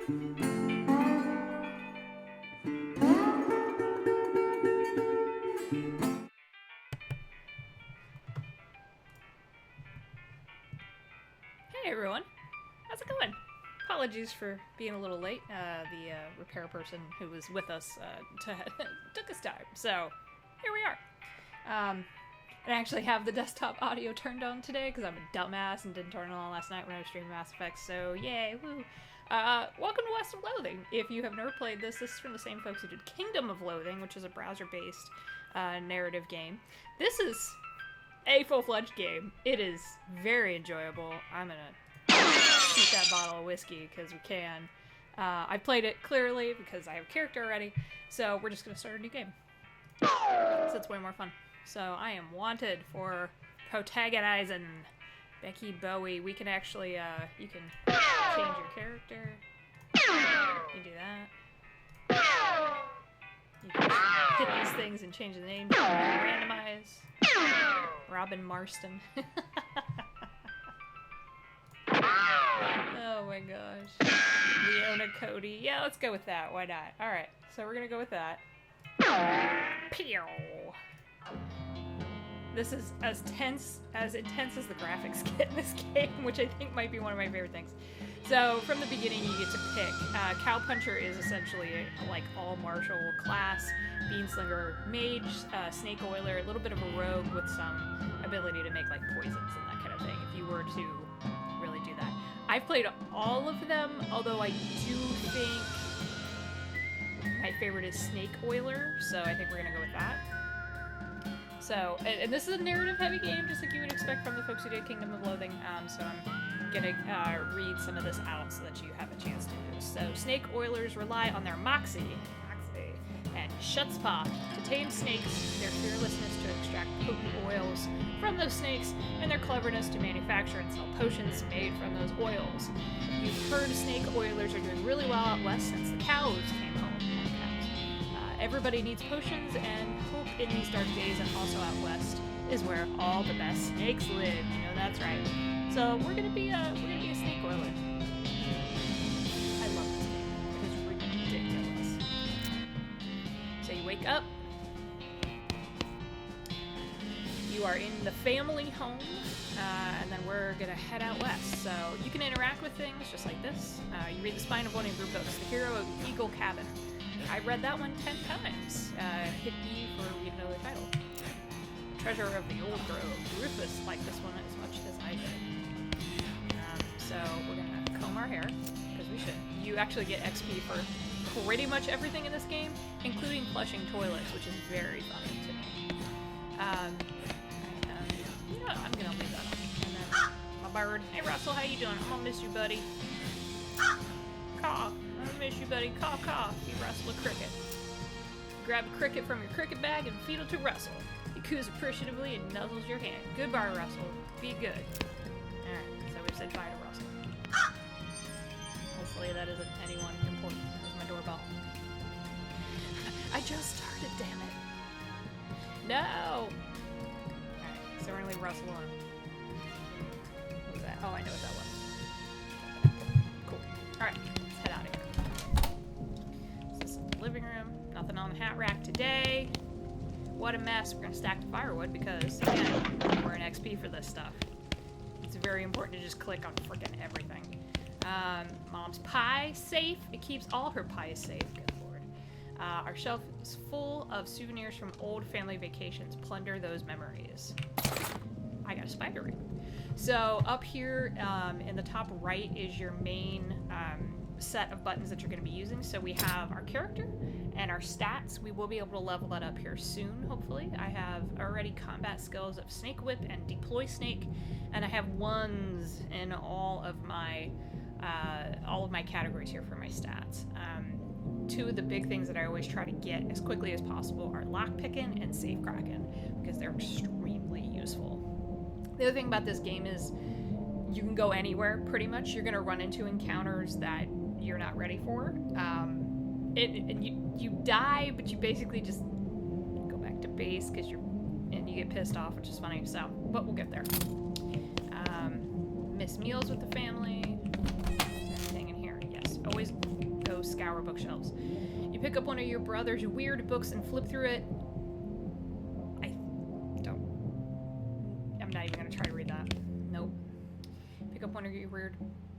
Hey everyone, how's it going? Apologies for being a little late. The repair person who was with us took his time, so here we are. I actually have the desktop audio turned on today because I'm a dumbass and didn't turn it on last night when I was streaming Mass Effect, so yay, woo. Welcome to West of Loathing. If you have never played this is from the same folks who did Kingdom of Loathing, which is a browser-based narrative game. This is a full-fledged game. It is very enjoyable. I'm gonna shoot that bottle of whiskey because we can. I played it clearly because I have a character already, so we're just gonna start a new game. So it's way more fun. So I am wanted for protagonizing Becky Bowie. We can actually, you can change your character. You can do that. You can hit these things and change the name. Randomize. Robin Marston. Oh my gosh. Leona Cody. Yeah, let's go with that. Why not? Alright, so we're gonna go with that. Pew! This is as intense as the graphics get in this game, which I think might be one of my favorite things. So, from the beginning, you get to pick. Cowpuncher is essentially like all martial class, Beanslinger mage, snake oiler, a little bit of a rogue with some ability to make like poisons and that kind of thing, if you were to really do that. I've played all of them, although I do think my favorite is snake oiler, so I think we're gonna go with that. So, and this is a narrative-heavy game, just like you would expect from the folks who did Kingdom of Loathing, so I'm gonna read some of this out so that you have a chance to do. So, snake oilers rely on their moxie and chutzpah to tame snakes, their fearlessness to extract potent oils from those snakes, and their cleverness to manufacture and sell potions made from those oils. You've heard snake oilers are doing really well out west since the cows came home. Everybody needs potions and hope in these dark days, and also out west is where all the best snakes live. You know, that's right. So we're gonna be a snake oiler. I love this game. It is ridiculous. So you wake up. You are in the family home, and then we're gonna head out west. So you can interact with things just like this. You read the spine of one of your books, The Hero of Eagle Cabin. I read that one 10 times. Hit E for read another title. Treasure of the Old Grove. Rufus liked this one as much as I did. So we're gonna comb our hair, because we should. You actually get XP for pretty much everything in this game, including flushing toilets, which is very funny to me. You know what? I'm gonna leave that on. And then my bird. Hey Russell, how you doing? I'm gonna miss you, buddy. Caw. I miss you, buddy. Caw, caw. You Russell a cricket. Grab a cricket from your cricket bag and feed it to Russell. He coos appreciatively and nuzzles your hand. Goodbye, Russell. Be good. Alright, so we've said bye to Russell. Hopefully that isn't anyone important. That was my doorbell. I just started, damn it. No! Alright, so we're gonna leave Russell alone. What was that? Oh, I know what that was. Cool. Alright, let's head out of here. Living room, nothing on the hat rack today. What a mess. We're gonna stack the firewood because, again, we're an XP for this stuff. It's very important to just click on frickin' everything. Mom's pie safe. It keeps all her pies safe. Good lord. Our shelf is full of souvenirs from old family vacations. Plunder those memories. I got a spider ring. So up here in the top right is your main set of buttons that you're going to be using. So we have our character and our stats. We will be able to level that up here soon, hopefully. I have already combat skills of Snake Whip and Deploy Snake, and I have ones in all of my categories here for my stats. Two of the big things that I always try to get as quickly as possible are Lockpicking and Safecracking, because they're extremely useful. The other thing about this game is you can go anywhere, pretty much. You're going to run into encounters that you're not ready for. And you die, but you basically just go back to base because you get pissed off, which is funny. So, but we'll get there. Miss meals with the family. Is there anything in here? Yes. Always scour bookshelves. You pick up one of your brother's weird books and flip through it. I'm not even gonna try to read that. Nope. Pick up one of your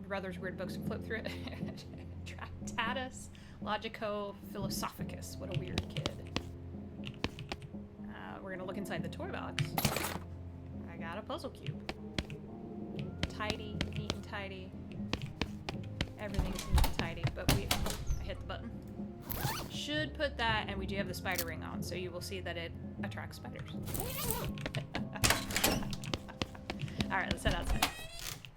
brother's weird books and flip through it. Tractatus Logico Philosophicus. What a weird kid. We're gonna look inside the toy box. I got a puzzle cube. Tidy, neat and tidy. Everything's neat and tidy, but I hit the button. Should put that, and we do have the spider ring on, so you will see that it attracts spiders. Alright, let's head outside.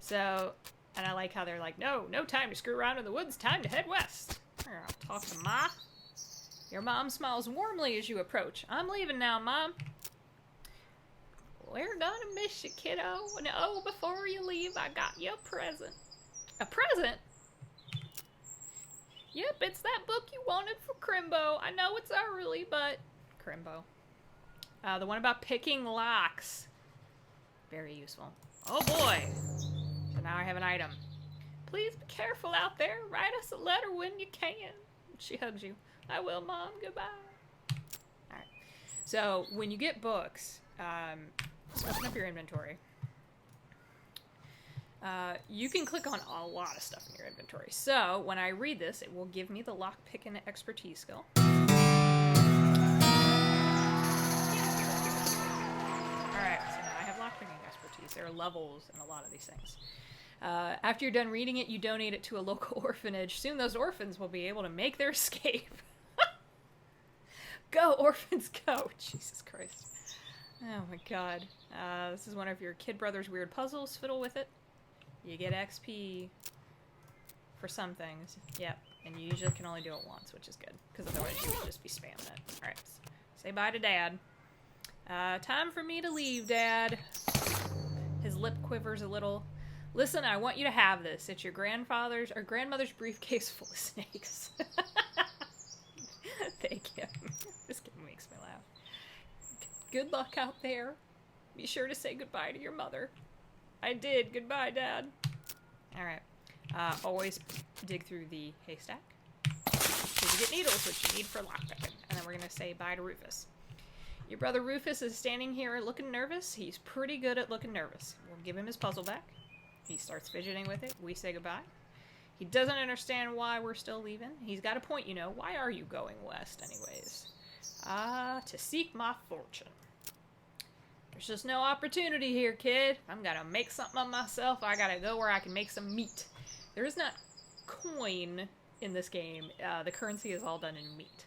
So, and I like how they're like, no time to screw around in the woods, time to head west. I'll talk to Ma. Your mom smiles warmly as you approach. I'm leaving now, Mom. We're gonna miss you, kiddo. And oh, before you leave, I got you a present. A present? Yep, it's that book you wanted for Crimbo. I know it's early, but... Crimbo. The one about picking locks. Very useful. Oh boy! So now I have an item. Please be careful out there. Write us a letter when you can. She hugs you. I will, Mom. Goodbye. Alright. So, when you get books, open up your inventory. You can click on a lot of stuff in your inventory. So, when I read this, it will give me the lockpicking expertise skill. Alright, so now I have lockpicking expertise. There are levels in a lot of these things. After you're done reading it, you donate it to a local orphanage. Soon those orphans will be able to make their escape. Go, orphans, go! Jesus Christ. Oh my god. This is one of your kid brother's weird puzzles. Fiddle with it. You get XP for some things. Yep. And you usually can only do it once, which is good. Because otherwise you would just be spamming it. Alright. Say bye to Dad. Time for me to leave, Dad. His lip quivers a little. Listen, I want you to have this. It's your grandfather's or grandmother's briefcase full of snakes. Thank him. This game makes me laugh. Good luck out there. Be sure to say goodbye to your mother. I did. Goodbye, Dad. Alright. Always dig through the haystack. Here to get needles, which you need for lockpicking. And then we're going to say bye to Rufus. Your brother Rufus is standing here looking nervous. He's pretty good at looking nervous. We'll give him his puzzle back. He starts fidgeting with it. We say goodbye. He doesn't understand why we're still leaving. He's got a point, you know. Why are you going west, anyways? To seek my fortune. There's just no opportunity here, kid. I'm gonna make something of myself. I gotta go where I can make some meat. There is not coin in this game. The currency is all done in meat.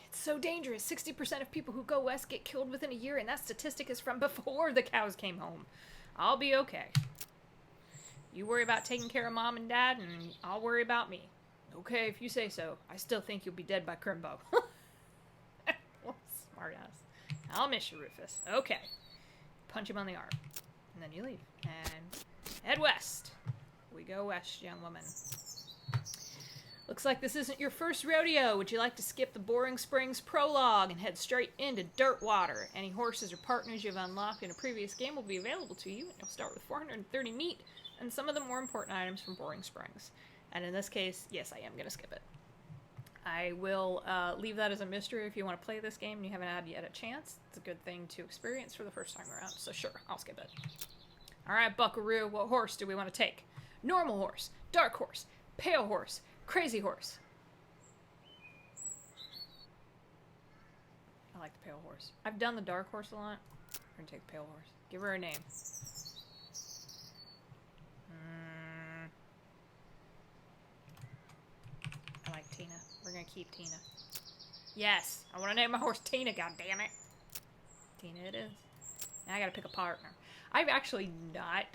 It's so dangerous. 60% of people who go west get killed within a year, and that statistic is from before the cows came home. I'll be okay. You worry about taking care of Mom and Dad, and I'll worry about me. Okay, if you say so. I still think you'll be dead by Crimbo. Smart ass. I'll miss you, Rufus. Okay. Punch him on the arm. And then you leave. And head west. We go west, young woman. Looks like this isn't your first rodeo. Would you like to skip the Boring Springs prologue and head straight into dirt water? Any horses or partners you've unlocked in a previous game will be available to you. You'll start with 430 meat and some of the more important items from Boring Springs. And in this case, yes, I am going to skip it. I will leave that as a mystery if you want to play this game and you haven't had yet a chance. It's a good thing to experience for the first time around, so sure, I'll skip it. Alright, Buckaroo, what horse do we want to take? Normal horse, dark horse, pale horse, crazy horse. I like the pale horse. I've done the dark horse a lot. We're going to take the pale horse. Give her a name. I like Tina. We're gonna keep Tina. Yes! I want to name my horse Tina, goddammit! Tina it is. Now I gotta pick a partner. I've actually not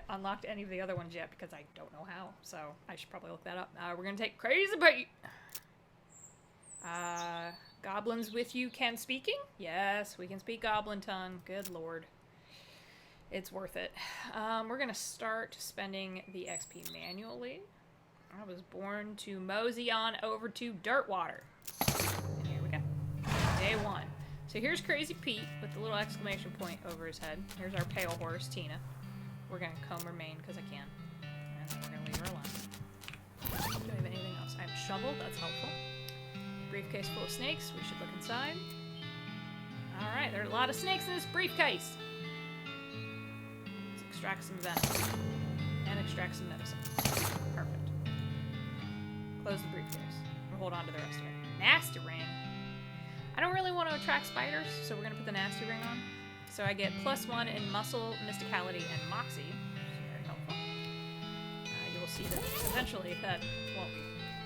unlocked any of the other ones yet because I don't know how, so I should probably look that up. We're gonna take Crazy Pete! Goblins with you can speaking? Yes, we can speak goblin tongue. Good lord. It's worth it. We're gonna start spending the XP manually. I was born to mosey on over to Dirtwater. And here we go. Day one. So here's Crazy Pete with the little exclamation point over his head. Here's our pale horse, Tina. We're going to comb her mane because I can. And then we're going to leave her alone. Do I have anything else? I have a shovel. That's helpful. Briefcase full of snakes. We should look inside. Alright, there are a lot of snakes in this briefcase. Let's extract some venom. And extract some medicine. Perfect. Close the briefcase. We'll hold on to the rest of it. Nasty ring. I don't really want to attract spiders, so we're going to put the nasty ring on. So I get +1 in muscle, mysticality, and moxie, which is very helpful. You will see that eventually that won't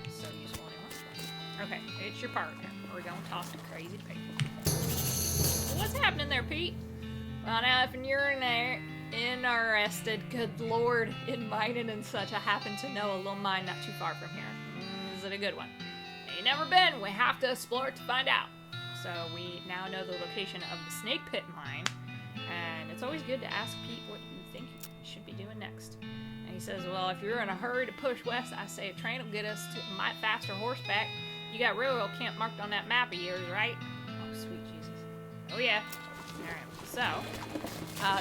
be so useful anymore. Okay, it's your partner. We're going to talk to crazy people. What's happening there, Pete? Well, now if you're in there, interested, good lord, in mining and such, I happen to know a little mine not too far from here. Is it a good one? Ain't never been. We have to explore it to find out. So we now know the location of the Snake Pit mine, and it's always good to ask Pete what you think he should be doing next. And he says, well, if you're in a hurry to push west, I say a train will get us to a mite faster horseback. You got railroad camp marked on that map of yours, right? Oh, sweet Jesus. Oh, yeah. Alright, so,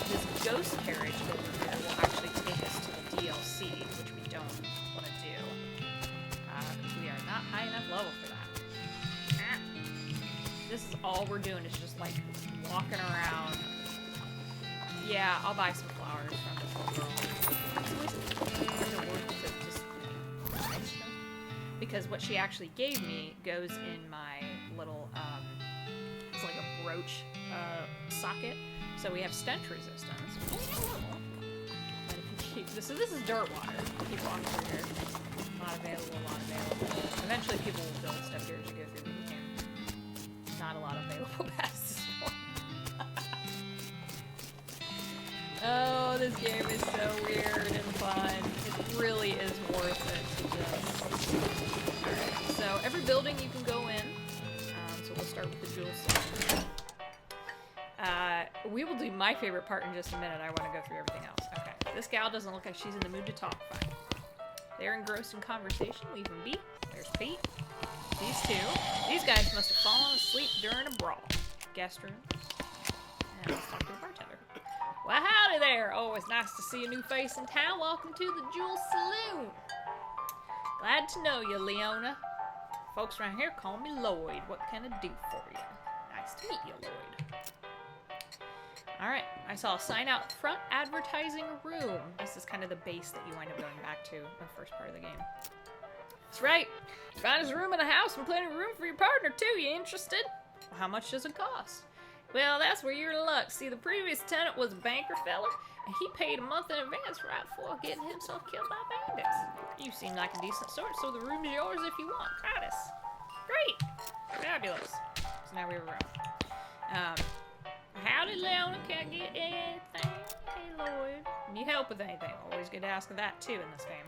this ghost carriage over here will actually take us to the DLC, which we don't want to do, because we are not high enough level for that. This is all we're doing is just like walking around. Yeah, I'll buy some flowers from this little girl. Because what she actually gave me goes in my little, it's like a brooch socket. So we have stench resistance. And if you keep, so this is dirt water. Keep walking through here. Not available. Eventually people will build stuff here as you go through the game. Not a lot available past this one. Oh, this game is so weird and fun. It really is worth it to just... Alright, so every building you can go in. So we'll start with the jewel cell. We will do my favorite part in just a minute. I want to go through everything else. Okay, this gal doesn't look like she's in the mood to talk. Fine. They're engrossed in conversation. Leave them be. There's Pete. These two. These guys must have fallen asleep during a brawl. Guest room. And let's talk to the bartender. Well, howdy there. Always nice to see a new face in town. Welcome to the Jewel Saloon. Glad to know you, Leona. Folks around here call me Lloyd. What can I do for you? Nice to meet you, Lloyd. Alright, I saw a sign out front advertising a room. This is kind of the base that you wind up going back to in the first part of the game. That's right. Finest room in the house and plenty of room for your partner, too. You interested? Well, how much does it cost? Well, that's where you're in luck. See, the previous tenant was a banker fella, and he paid a month in advance right before getting himself killed by bandits. You seem like a decent sort, so the room's yours if you want. Gratis. Great. Fabulous. So now we have a room. Howdy, Leona. Can I get anything? Hey, Lloyd. Need help with anything? Always good to ask that, too, in this game.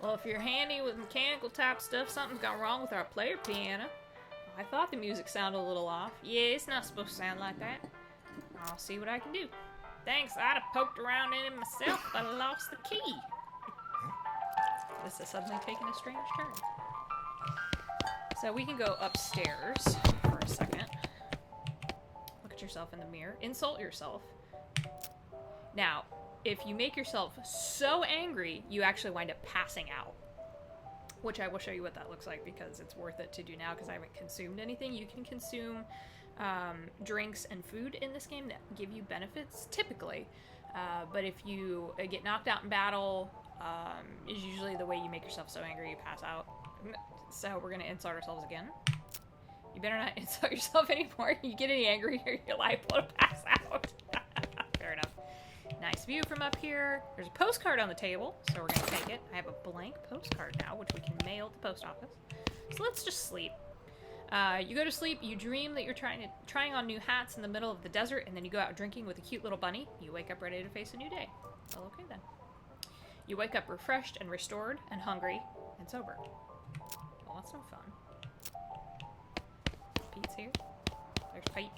Well, if you're handy with mechanical type stuff, something's gone wrong with our player piano. I thought the music sounded a little off. Yeah, it's not supposed to sound like that. I'll see what I can do. Thanks, I'd have poked around in it myself, but I lost the key. This is suddenly taking a strange turn. So we can go upstairs for a second. Look at yourself in the mirror. Insult yourself. Now, if you make yourself so angry, you actually wind up passing out. Which I will show you what that looks like because it's worth it to do now because I haven't consumed anything. You can consume drinks and food in this game that give you benefits, typically. But if you get knocked out in battle, is usually the way you make yourself so angry you pass out. So we're going to insult ourselves again. You better not insult yourself anymore. You get any angrier, you're liable to pass out. Fair enough. Nice view from up here. There's a postcard on the table, so we're going to take it. I have a blank postcard now, which we can mail to the post office. So let's just sleep. You go to sleep, you dream that you're trying on new hats in the middle of the desert, and then you go out drinking with a cute little bunny. You wake up ready to face a new day. Well, okay then. You wake up refreshed and restored and hungry and sober. Well, that's no fun. Pete's here. There's Pete.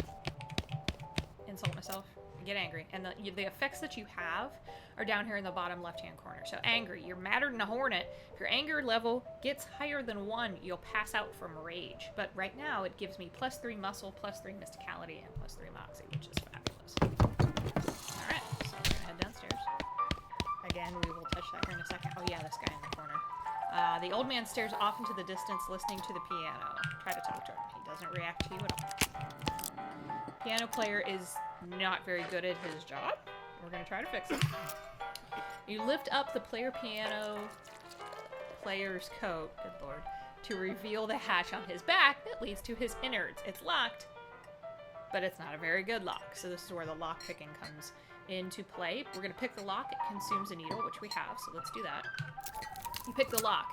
Insult myself. Get angry. And the effects that you have are down here in the bottom left-hand corner. So angry. You're madder than a hornet. If your anger level gets higher than 1, you'll pass out from rage. But right now, it gives me +3 muscle, +3 mysticality, and +3 moxie, which is fabulous. Alright, so we're gonna head downstairs. Again, we will touch that here in a second. Oh yeah, this guy in the corner. The old man stares off into the distance, listening to the piano. Try to talk to him. He doesn't react to you at all. Piano player is not very good at his job. We're going to try to fix it. You lift up the piano player's coat, good lord, to reveal the hatch on his back that leads to his innards. It's locked, but it's not a very good lock. So this is where the lock picking comes into play. We're going to pick the lock. It consumes a needle, which we have, so let's do that. You pick the lock.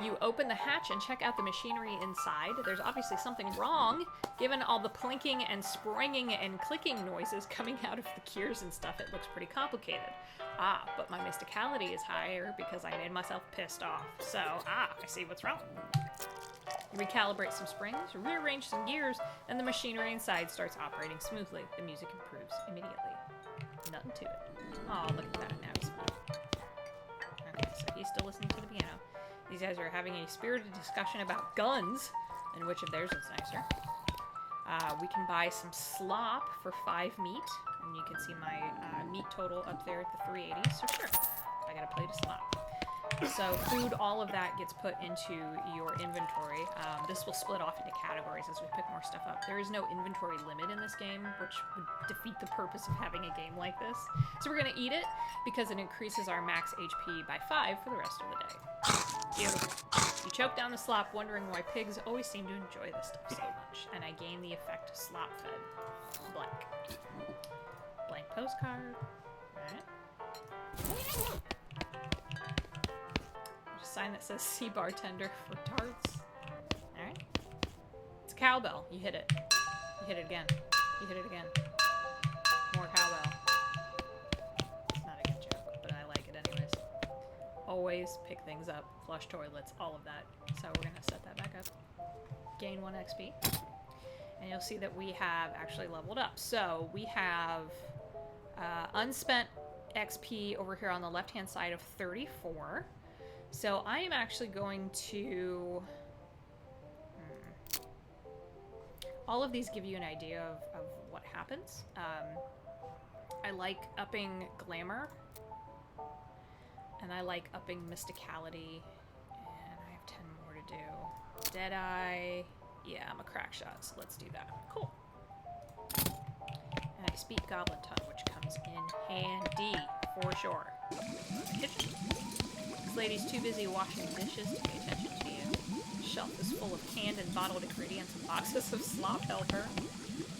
You open the hatch and check out the machinery inside. There's obviously something wrong, given all the plinking and springing and clicking noises coming out of the gears and stuff. It looks pretty complicated. But my mysticality is higher because I made myself pissed off. So, I see what's wrong. You recalibrate some springs, rearrange some gears, and the machinery inside starts operating smoothly. The music improves immediately. Nothing to it. Oh, look at that. Now he's fine. Okay, so he's still listening to the piano. These guys are having a spirited discussion about guns, and which of theirs is nicer. We can buy some slop for 5 meat, and you can see my meat total up there at the 380, so sure, I got a plate of slop. So food, all of that gets put into your inventory. This will split off into categories as we pick more stuff up. There is no inventory limit in this game, which would defeat the purpose of having a game like this. So we're going to eat it because it increases our max HP by 5 for the rest of the day. Beautiful. You choke down the slop, wondering why pigs always seem to enjoy this stuff so much. And I gain the effect slop fed. Blank. Blank postcard. Alright. A sign that says "See bartender" for tarts. Alright. It's a cowbell. You hit it. You hit it again. You hit it again. More cowbell. It's not a good joke, but I like it anyways. Always pick things up. Flush toilets. All of that. So we're going to set that back up. Gain 1 XP. And you'll see that we have actually leveled up. So we have unspent XP over here on the left-hand side of 34. So I am actually going to... All of these give you an idea of what happens. I like upping glamour. And I like upping mysticality. And I have 10 more to do. Deadeye. Yeah, I'm a crack shot, so let's do that. Cool. And I speak Goblin Tongue, which comes in handy, for sure. Kitchen. This lady's too busy washing dishes to pay attention to you. The shelf is full of canned and bottled ingredients and boxes of slop helper.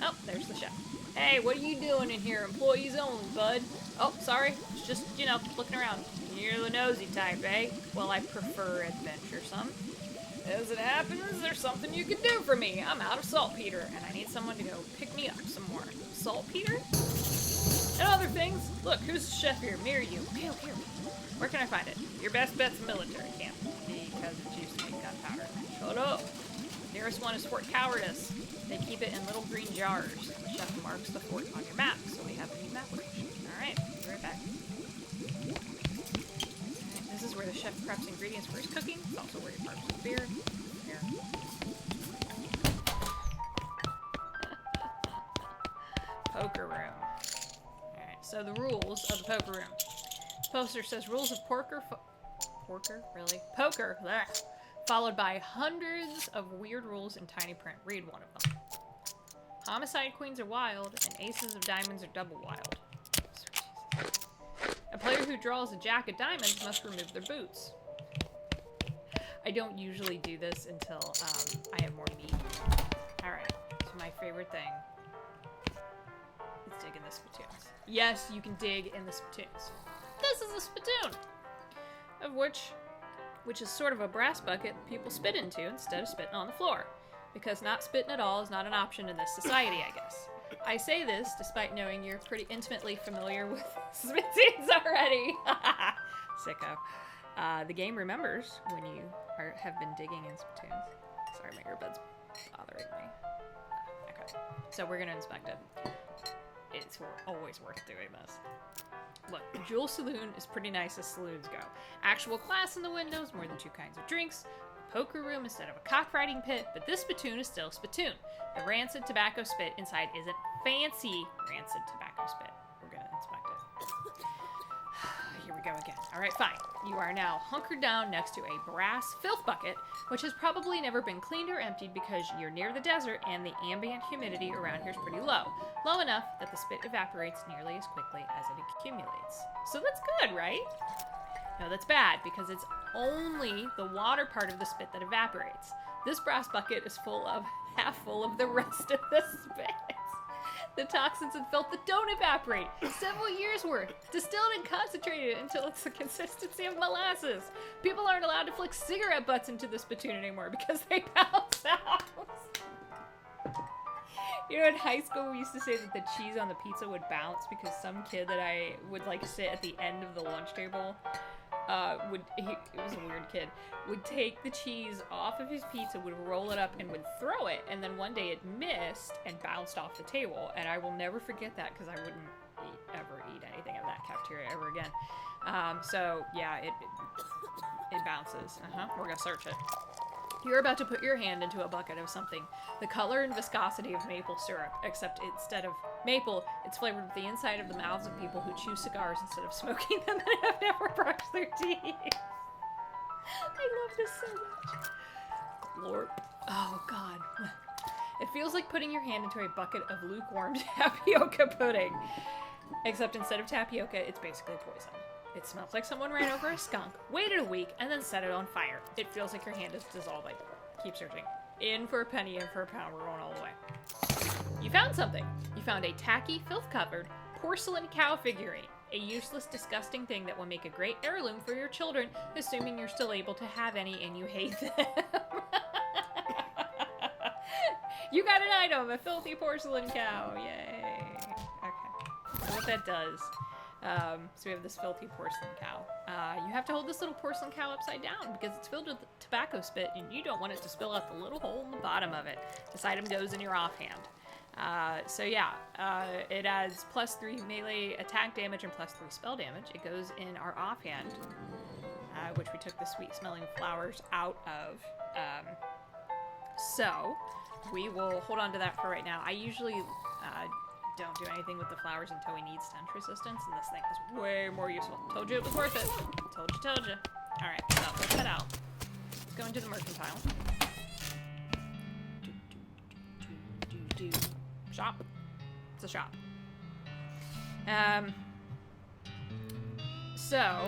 Oh, there's the chef. Hey, what are you doing in here? Employees only, bud. Oh, sorry. It's just, you know, looking around. You're the nosy type, eh? Well, I prefer adventuresome. As it happens, there's something you can do for me. I'm out of saltpeter, and I need someone to go pick me up some more. Saltpeter? And other things. Look, who's the chef here? Me or you? Okay. Where can I find it? Your best bet's military camp. Because it's used to make gunpowder. Shut up. Nearest one is Fort Cowardice. They keep it in little green jars. The chef marks the fort on your map, so we have a new map location. Alright, be right back. This is where the chef preps ingredients for his cooking. It's also where he parks his beer. Here. Poker room. Alright, so the rules of the poker room. Poster says rules of poker. Poker? Really? Poker. Blech. Followed by hundreds of weird rules in tiny print. Read one of them. Homicide queens are wild, and aces of diamonds are double wild. A player who draws a jack of diamonds must remove their boots. I don't usually do this until I have more meat. Alright, so my favorite thing is dig in the spittoons. Yes, you can dig in the spittoons. This is a spittoon! Of which is sort of a brass bucket people spit into instead of spitting on the floor. Because not spitting at all is not an option in this society, I guess. I say this despite knowing you're pretty intimately familiar with spittoons already. Sicko. The game remembers when you have been digging in spittoons. Sorry, my earbud's bothering me. Okay, so we're gonna inspect it. It's always worth doing this. Look, Jewel Saloon is pretty nice as saloons go. Actual glass in the windows, more than 2 kinds of drinks, a poker room instead of a cockfighting pit, but this spittoon is still a spittoon. The rancid tobacco spit inside isn't fancy rancid tobacco spit. We're gonna inspect it. Here we we go again. All right, fine. You are now hunkered down next to a brass filth bucket, which has probably never been cleaned or emptied because you're near the desert and the ambient humidity around here is pretty low. Low enough that the spit evaporates nearly as quickly as it accumulates. So that's good, right? No, that's bad because it's only the water part of the spit that evaporates. This brass bucket is half full of the rest of the spit. The toxins and filth that don't evaporate. Several years worth. Distilled and concentrated until it's the consistency of molasses. People aren't allowed to flick cigarette butts into the spittoon anymore because they bounce out. You know, in high school we used to say that the cheese on the pizza would bounce because some kid that I would like sit at the end of the lunch table it was a weird kid, would take the cheese off of his pizza, would roll it up and would throw it, and then one day it missed and bounced off the table, and I will never forget that because I wouldn't ever eat anything at that cafeteria ever again. So yeah, it bounces. We're gonna search it. You're about to put your hand into a bucket of something the color and viscosity of maple syrup, except instead of maple, it's flavored with the inside of the mouths of people who chew cigars instead of smoking them and have never brushed their teeth. I love this so much. Lord. Oh, God. It feels like putting your hand into a bucket of lukewarm tapioca pudding, except instead of tapioca, it's basically poison. It smells like someone ran over a skunk, waited a week, and then set it on fire. It feels like your hand is dissolving. Keep searching. In for a penny, in for a pound. We're going all the way. You found something. You found a tacky, filth-covered porcelain cow figurine. A useless, disgusting thing that will make a great heirloom for your children, assuming you're still able to have any and you hate them. You got an item, a filthy porcelain cow. Yay. Okay. So what that does... so we have this filthy porcelain cow. You have to hold this little porcelain cow upside down because it's filled with tobacco spit and you don't want it to spill out the little hole in the bottom of it. This item goes in your offhand. So yeah, it adds +3 melee attack damage and +3 spell damage. It goes in our offhand, which we took the sweet smelling flowers out of. So we will hold on to that for right now. I usually don't do anything with the flowers until we need stench resistance, and this thing is way more useful. Told you it was worth it. Told you. Alright, so let's head out. Let's go into the mercantile. Shop. It's a shop. So,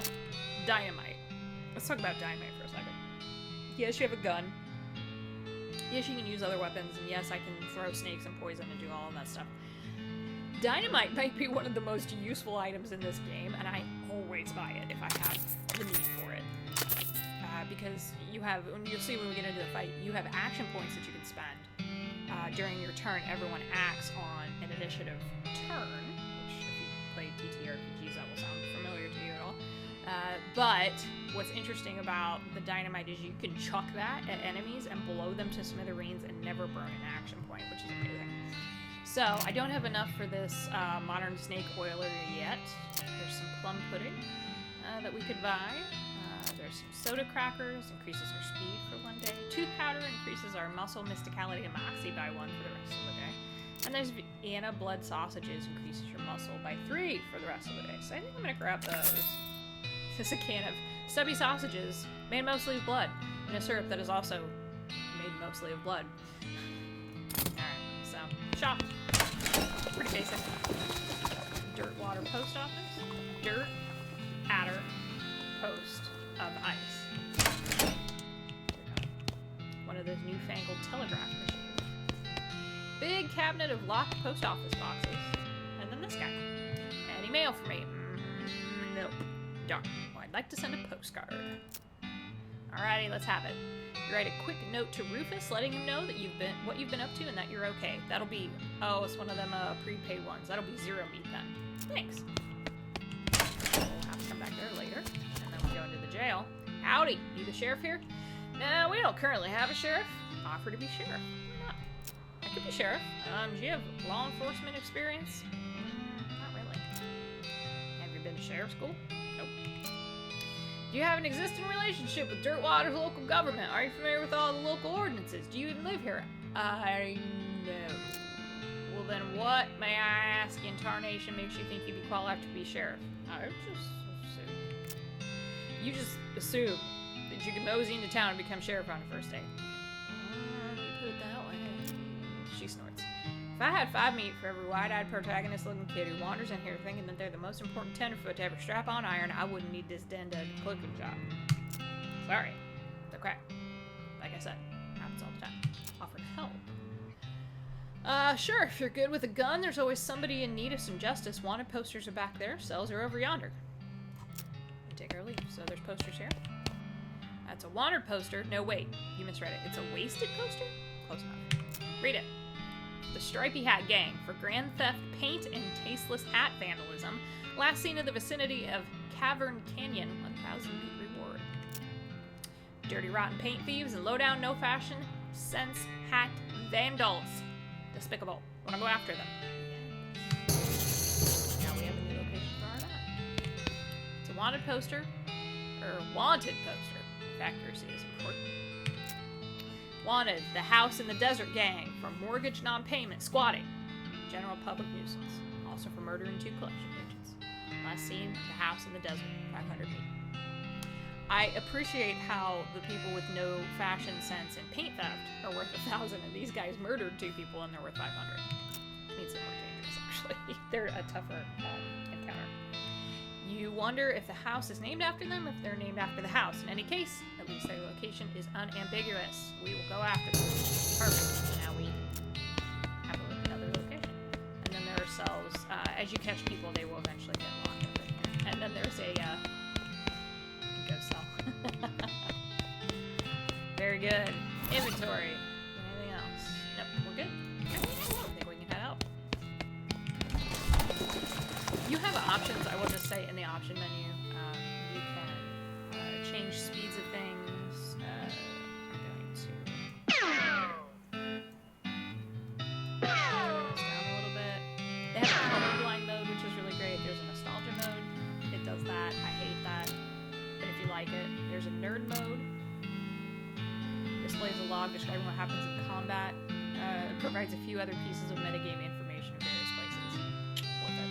dynamite. Let's talk about dynamite for a second. Yes, you have a gun. Yes, you can use other weapons, and yes, I can throw snakes and poison and do all of that stuff. Dynamite might be one of the most useful items in this game, and I always buy it if I have the need for it. Because you'll see when we get into the fight, you have action points that you can spend. During your turn, everyone acts on an initiative turn, which if you play TTRPGs, that will sound familiar to you at all. But what's interesting about the dynamite is you can chuck that at enemies and blow them to smithereens and never burn an action point, which is amazing. So, I don't have enough for this modern snake oiler yet. There's some plum pudding that we could buy. There's some soda crackers, increases our speed for one day. Tooth powder increases our muscle, mysticality, and moxie by 1 for the rest of the day. And there's Vienna blood sausages, increases your muscle by 3 for the rest of the day. So I think I'm going to grab those. This is a can of stubby sausages made mostly of blood, and a syrup that is also made mostly of blood. Alright, so, shop. Pretty basic. Dirt water post office. Dirt adder post of ice. One of those newfangled telegraph machines. Big cabinet of locked post office boxes. And then this guy. Any mail for me? Nope. Darn. Well, I'd like to send a postcard. Alrighty, let's have it. You write a quick note to Rufus, letting him know that what you've been up to and that you're okay. That'll be, it's one of them prepaid ones. That'll be 0 meat then. Thanks. We'll have to come back there later, and then we'll go into the jail. Howdy, you the sheriff here? No, we don't currently have a sheriff. Offer to be sheriff. Why not? I could be sheriff. Do you have law enforcement experience? Not really. Have you been to sheriff school? Nope. Do you have an existing relationship with Dirtwater's local government? Are you familiar with all the local ordinances? Do you even live here? I know. Well then what, may I ask, in tarnation makes you think you'd be qualified to be sheriff? I just assume. You just assume that you can mosey into town and become sheriff on the first day. You put it that way. She snorts. If I had 5 meat for every wide-eyed protagonist-looking kid who wanders in here thinking that they're the most important tenderfoot to ever strap on iron, I wouldn't need this den-dead cloaking job. Sorry. The crack. Like I said, happens all the time. Offer to help. Sure, if you're good with a gun, there's always somebody in need of some justice. Wanted posters are back there. Cells are over yonder. Take or leave. So there's posters here. That's a wanted poster. No, wait. You misread it. It's a wasted poster? Close enough. Read it. The Stripy Hat Gang for grand theft, paint, and tasteless hat vandalism. Last seen in the vicinity of Cavern Canyon. 1,000 meat reward. Dirty, rotten paint thieves and low-down, no-fashion sense hat vandals. Despicable. Wanna go after them. Now we have a new location for our map. It's a wanted poster. Wanted poster. Accuracy is important. Wanted, the House in the Desert Gang for mortgage non-payment, squatting, general public nuisance. Also for murder and 2 collection agents. Last seen, the House in the Desert, 500 meat. I appreciate how the people with no fashion sense and paint theft are worth 1,000, and these guys murdered 2 people and they're worth 500. Means they're more dangerous, actually. They're a tougher encounter. You wonder if the house is named after them, if they're named after the house. In any case, at least their location is unambiguous. We will go after them. Perfect. Now we have another location. And then there are cells. As you catch people, they will eventually get locked up in here. And then there's a ghost cell. Very good. Inventory. Anything else? Nope, we're good. I think we can head out. You have options, I will just say, in the option menu. You can change speeds of things. I'm going to turn this down a little bit. They have a colorblind mode, which is really great. There's a nostalgia mode. It does that. I hate that. But if you like it, there's a nerd mode. Displays a log describing what happens in combat. It provides a few other pieces of metagame information in various places. Worth it.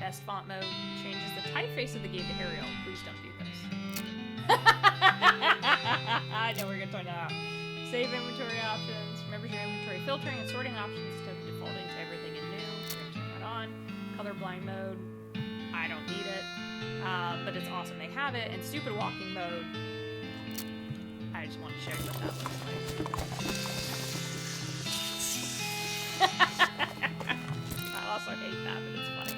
Best font mode changes the typeface of the game to Arial. Please don't do this. I know we're gonna turn that out. Save inventory options. Remember your inventory filtering and sorting options to defaulting to everything in new. We're gonna turn that on. Colorblind mode. I don't need it. But it's awesome they have it. And stupid walking mode. I just want to show you what that looks like. I also hate that, but it's funny.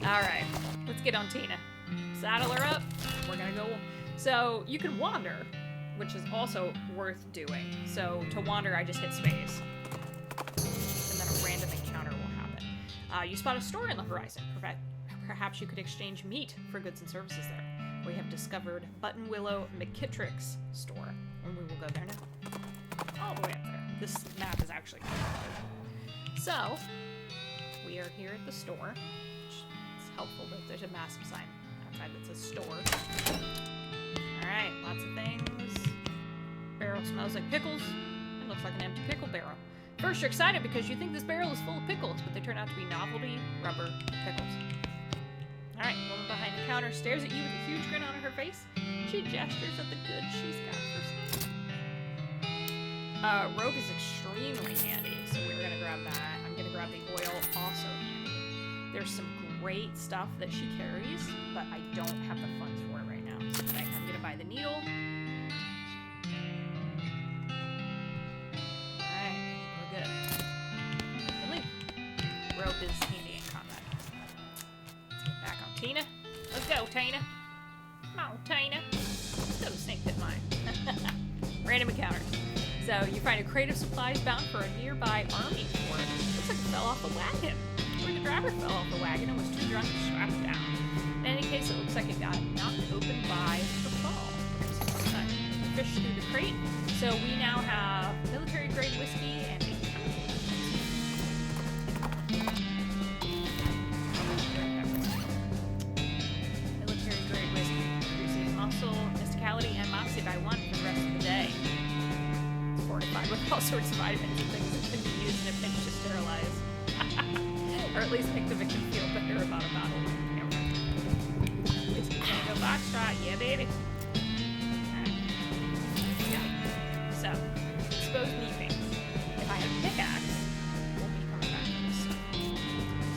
Alright, let's get on Tina. Saddle her up. We're gonna go. So you can wander, which is also worth doing. So to wander, I just hit space. And then a random encounter will happen. You spot a store in the horizon. Perhaps you could exchange meat for goods and services there. We have discovered Button Willow McKittrick's store, and we will go there now. All the way up there. This map is actually kind of hard. So, we are here at the store, which is helpful that there's a massive sign outside that says store. Alright, lots of things. Barrel smells like pickles. It looks like an empty pickle barrel. First, you're excited because you think this barrel is full of pickles, but they turn out to be novelty rubber pickles. Alright, woman behind the counter stares at you with a huge grin on her face. She gestures at the goods she's got for sale. Rope is extremely handy, so we're gonna grab that. I'm gonna grab the oil, also handy. There's some great stuff that she carries, but I don't have the funds for it right now. So I'm gonna buy the needle. Alright, we're good. We can leave. Rope is handy in combat. Back on Tina. Let's go, Tina. Come on, Tina. Let's go to Snake Pit Mine. Random encounter. So you find a crate of supplies bound for a nearby army fort. Looks like it fell off a wagon. Where the driver fell off the wagon and was too drunk to strap it down. In any case, it looks like it got knocked open by the fall. Fish through the crate. So we now have military-grade whiskey and a military-grade whiskey. Increases muscle, mysticality, and moxie by 1 for the rest of the day. It's fortified with all sorts of vitamins and things that can be used in a pinch to sterilize. Or at least make the victim feel better about a battle. Whiskey tango Foxtrot, yeah, baby. Alright. Yeah. So, exposed knee pain. If I have a pickaxe, I won't be coming back to this stuff.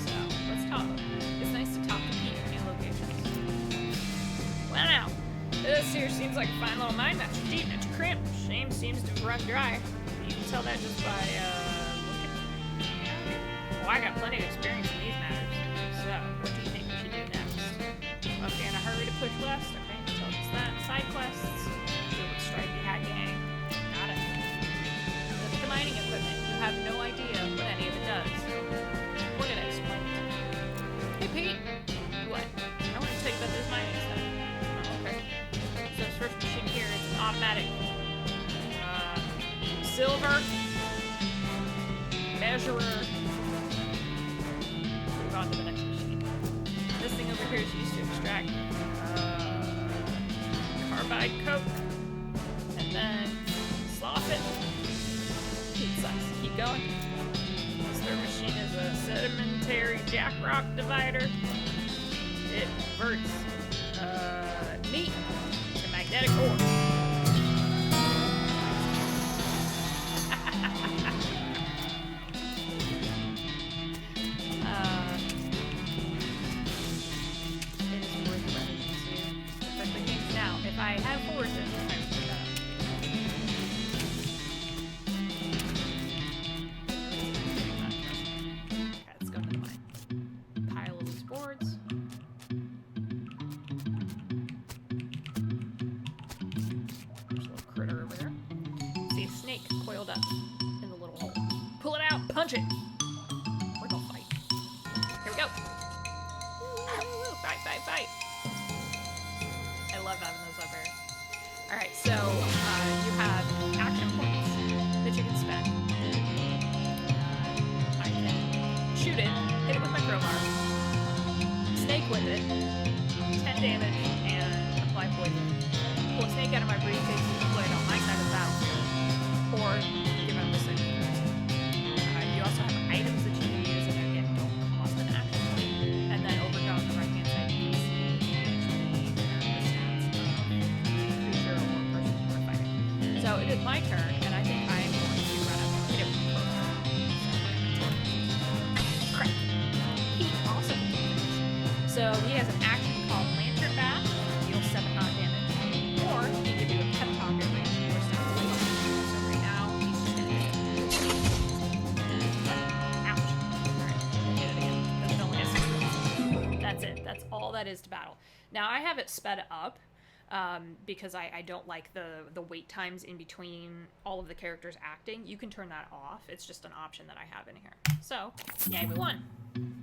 So, let's talk. It's nice to talk to Pete in new locations. Well, now, this here seems like a fine little mine that's deep into crimp. Shame seems to run dry. You can tell that just by, looking. Well, I got plenty of experience in these matters. So, what do you think we should do next? Must be in a hurry to push west. Okay, so it's that. Side quests. Deal with Stripey Hat Gang. Got it. Look at the mining equipment. You have no idea what any of it does. We're gonna explain it. Hey, Pete. What? I want to tell you about this mining stuff. Oh, okay. So this first machine here is an automatic silver measurer. Move on to the next machine. This thing over here is used to extract carbide coke and then slough it. It sucks. Keep going. This third machine is a sedimentary jackrock divider. It converts meat to magnetic ore. I have forces. I would do that. Okay, let's go to the mine. Pile of these boards. There's a little critter over there. See a snake coiled up in the little hole. Pull it out, punch it. We're gonna fight. Here we go. Fight, fight, fight. I love having those up there. Alright, so you have action points that you can spend. I can shoot it, hit it with my crowbar, snake with it, 10 damage, and apply poison. Pull a snake out of my briefcase and deploy it on my side of the battlefield. Or give him a signal. You also have items that you can use, and again, don't cost an action point. And then over here on the right hand side, you can see so it is my turn, and I think I am going to hit it with the crowbar. Crap. He also can do things. So he has an action called Lantern Bath, deals 7 hot damage. Or he can give you a pep talk at range 4 steps. So right now, he's just gonna hit it. Ouch. Alright, hit it again. Because it only has 6 rolls. That's it. That's all that is to battle. Now I have it sped up. Because I don't like the wait times in between all of the characters acting. You can turn that off. It's just an option that I have in here. So, yay, we won.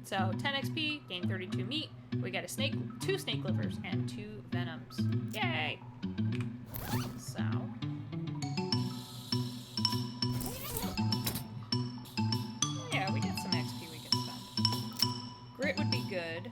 So, 10 XP, gain 32 meat. We got a snake, 2 snake livers, and 2 venoms. Yay! So... yeah, we get some XP we can spend. Grit would be good.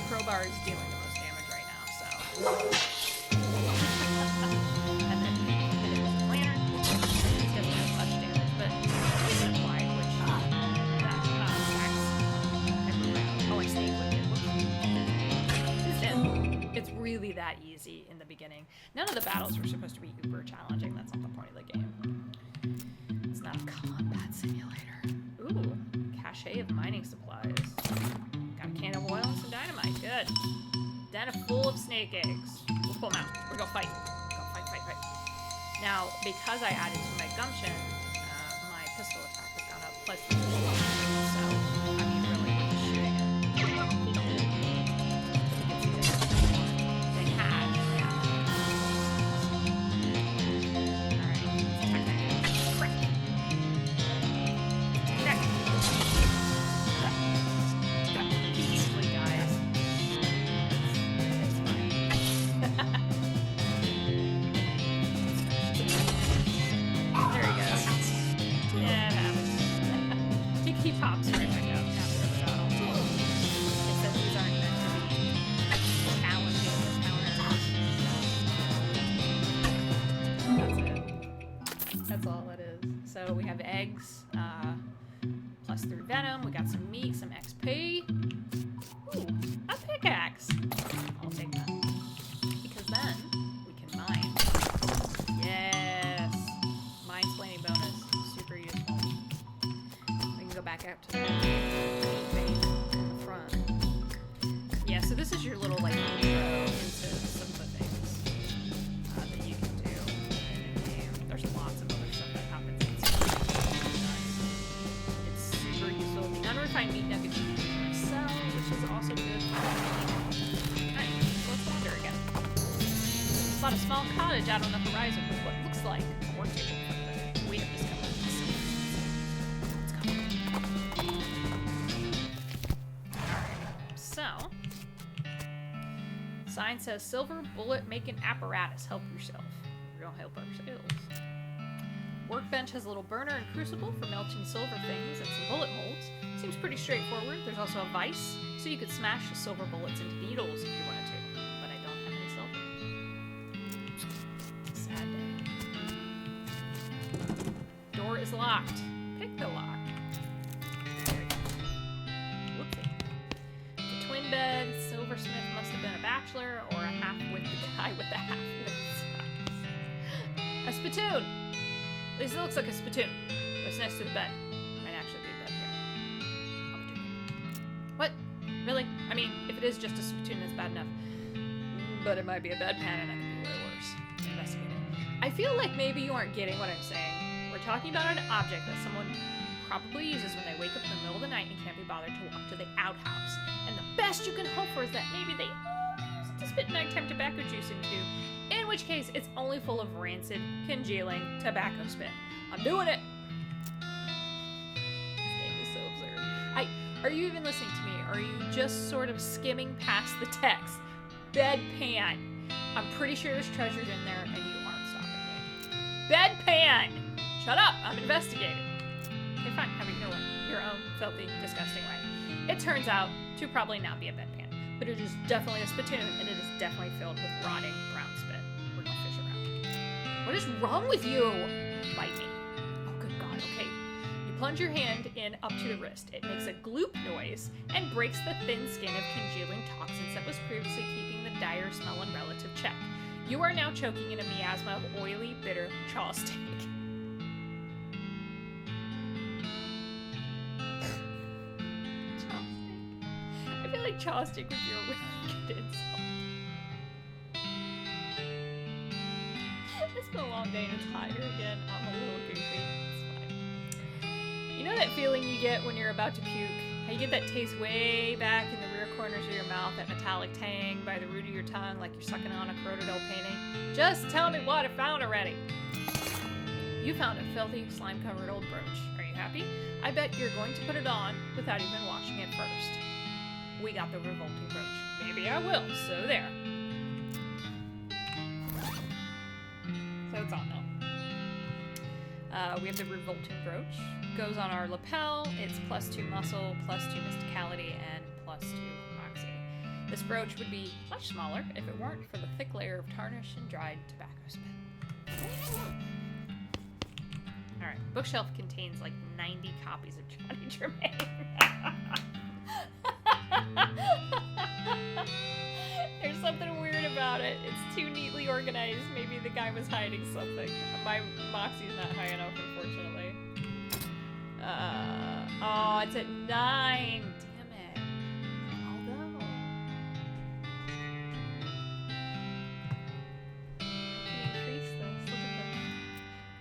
Crowbar is dealing the most damage right now, so. And then hit it with a lantern. It's definitely not much damage, but poison applied, which stacks everywhere. Oh, I snake with it. It's really that easy in the beginning. None of the battles were supposed to be uber challenging. That's not the point of the game. It's not a combat simulator. Ooh, cache of mining supplies. Got a can of oil and some dynamite. Good. Den full of snake eggs. We'll pull them out. We're gonna fight. Go fight, fight, fight. Now, because I added to my gumption, my pistol attack has gone up. Plus, so I mean, really, we're just shooting it. You can see that they had. Yeah. All right. Attack that. Crap. Easily, guys. It's fine. That's all it is. So we have eggs, +3 venom. We got some meat, some XP. Ooh, a pickaxe. I'll take that. Because then we can mine. Yes. Mine-splaining bonus. Super useful. We can go back out to the vein in the front. Yeah, so this is your little, like, intro into some of the things that you can do in the game. There's lots of other stuff that happens. It's super useful. The unrefined meat nuggets you can sell, which is also good for Alright, let's wander again. Spot a small cottage out on the horizon with what looks like a work table from the we have discovered. Let's go. Alright, so sign says silver bullet making apparatus. Help yourself. We're gonna help ourselves. Workbench has a little burner and crucible for melting silver things and some bullet molds. Seems pretty straightforward. There's also a vise, so you could smash the silver bullets into needles if you wanted to. But I don't have any silver. Sad day. Door is locked. Pick the lock. There we go. Whoopsie. It's a twin bed. Silversmith must have been a bachelor or a half-wit guy with a half-wit size. A spittoon. At least it looks like a spittoon, but it's next to the bed. Might actually be a bedpan. What? Really? I mean, if it is just a spittoon, that's bad enough. But it might be a bedpan, and that could be way worse. Investigate it. I feel like maybe you aren't getting what I'm saying. We're talking about an object that someone probably uses when they wake up in the middle of the night and can't be bothered to walk to the outhouse. And the best you can hope for is that maybe they only use it to spit nighttime tobacco juice into. In which case, it's only full of rancid, congealing tobacco spit. I'm doing it! This game is so absurd. Are you even listening to me? Or are you just sort of skimming past the text? Bedpan. I'm pretty sure there's treasures in there, and you aren't stopping me. Bedpan! Shut up! I'm investigating. Okay, fine. Have it your own filthy, disgusting way. It turns out to probably not be a bedpan, but it is definitely a spittoon, and it is definitely filled with rotting brown spit. We're gonna fish around. What is wrong with you? Bite me. Oh, good God. Okay. You plunge your hand in up to the wrist. It makes a gloop noise and breaks the thin skin of congealing toxins that was previously keeping the dire smell in relative check. You are now choking in a miasma of oily, bitter chaw steak. I feel like chopstick would be a really good insult. It's been a long day and it's hot here again. I'm a little goofy. It's fine. You know that feeling you get when you're about to puke? How you get that taste way back in the rear corners of your mouth, that metallic tang by the root of your tongue, like you're sucking on a corroded old painting? Just tell me what I found already. You found a filthy, slime-covered old brooch. Are you happy? I bet you're going to put it on without even washing it first. We got the revolting brooch. Maybe I will, so there. So it's on now. We have the revolting brooch. Goes on our lapel. It's +2 muscle, +2 mysticality, and +2 moxie. This brooch would be much smaller if it weren't for the thick layer of tarnish and dried tobacco spit. Alright, bookshelf contains like 90 copies of Johnny Germain. There's something weird about it. It's too neatly organized. Maybe the guy was hiding something. My moxie's not high enough, unfortunately. Oh, it's at 9. Damn it. Although, I can increase this. Look at this.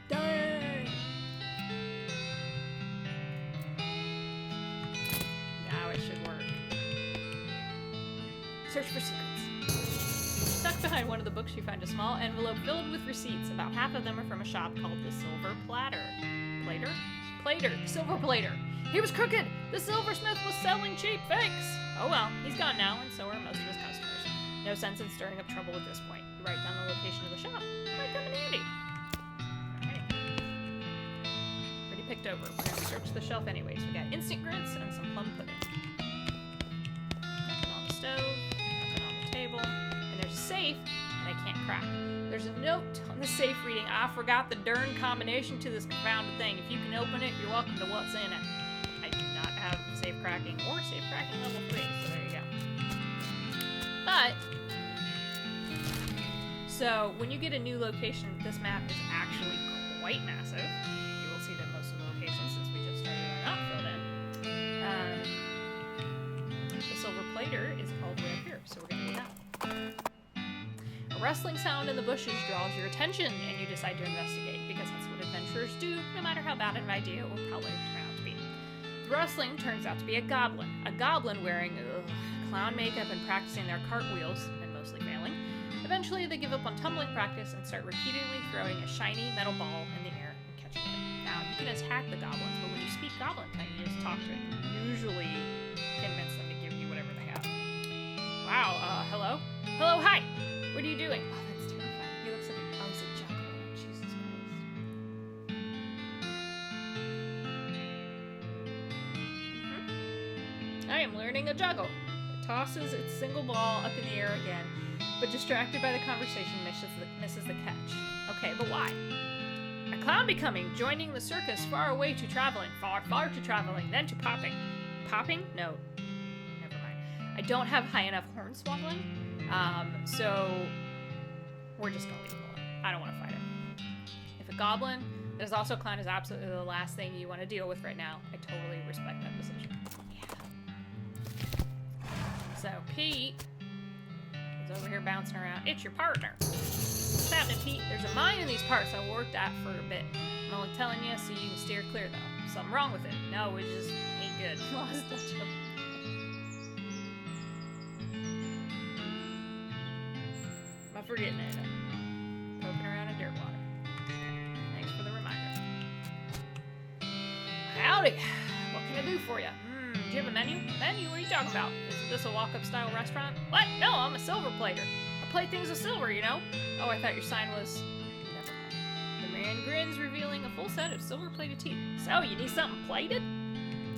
Dang! Now it should work. Search for secrets. Stuck behind one of the books, you find a small envelope filled with receipts. About half of them are from a shop called the Silver Platter. Silver Plater. He was crooked. The silversmith was selling cheap fakes. Oh well, he's gone now, and so are most of his customers. No sense in stirring up trouble at this point. You write down the location of the shop. Might come in handy. Alright. Pretty picked over. We're gonna search the shelf anyways. We got instant grits and some plum pudding. Nothing on the stove. Nothing on the table. And there's a safe, and I can't can't crack. There's a note on the safe reading, I forgot the darn combination to this confounded thing. If you can open it, you're welcome to what's in it. I do not have safe cracking or safe cracking level 3, so there you go. But, so when you get a new location, this map is actually quite massive. You will see that most of the locations, since we just started, are not filled in. The silver plater is all the way up here, so we're going to do that. A rustling sound in the bushes draws your attention, and you decide to investigate, because that's what adventurers do, no matter how bad an idea it will probably turn out to be. The rustling turns out to be a goblin wearing clown makeup and practicing their cartwheels, and mostly failing. Eventually, they give up on tumbling practice and start repeatedly throwing a shiny metal ball in the air and catching it. Now, you can attack the goblins, but when you speak goblin tongue, you just talk to it and usually convince them to give you whatever they have. Wow, hello? Hello, hi! What are you doing? Oh, that's terrifying. He looks like a juggle. Jesus Christ. I am learning a juggle. It tosses its single ball up in the air again, but distracted by the conversation misses the catch. Okay, but why? A clown becoming, joining the circus, far away to traveling, far to traveling, then to popping. Popping? No. Never mind. I don't have high enough horn swaddling, so we're just gonna leave him alone. I don't want to fight him. If a goblin that is also a clown is absolutely the last thing you want to deal with right now, I totally respect that decision. Yeah. So, Pete is over here bouncing around. It's your partner. What's happening, Pete? There's a mine in these parts I worked at for a bit. I'm only telling you so you can steer clear, though. Something wrong with it. No, it just ain't good. Lost touch of. Am I forgetting it? Poking around in dirt water. Thanks for the reminder. Howdy. What can I do for you? Do you have a menu? Menu? What are you talking about? Isn't this a walk-up style restaurant? What? No, I'm a silver plater. I plate things with silver, you know? Oh, I thought your sign was... Never mind. The man grins, revealing a full set of silver-plated teeth. So, you need something plated?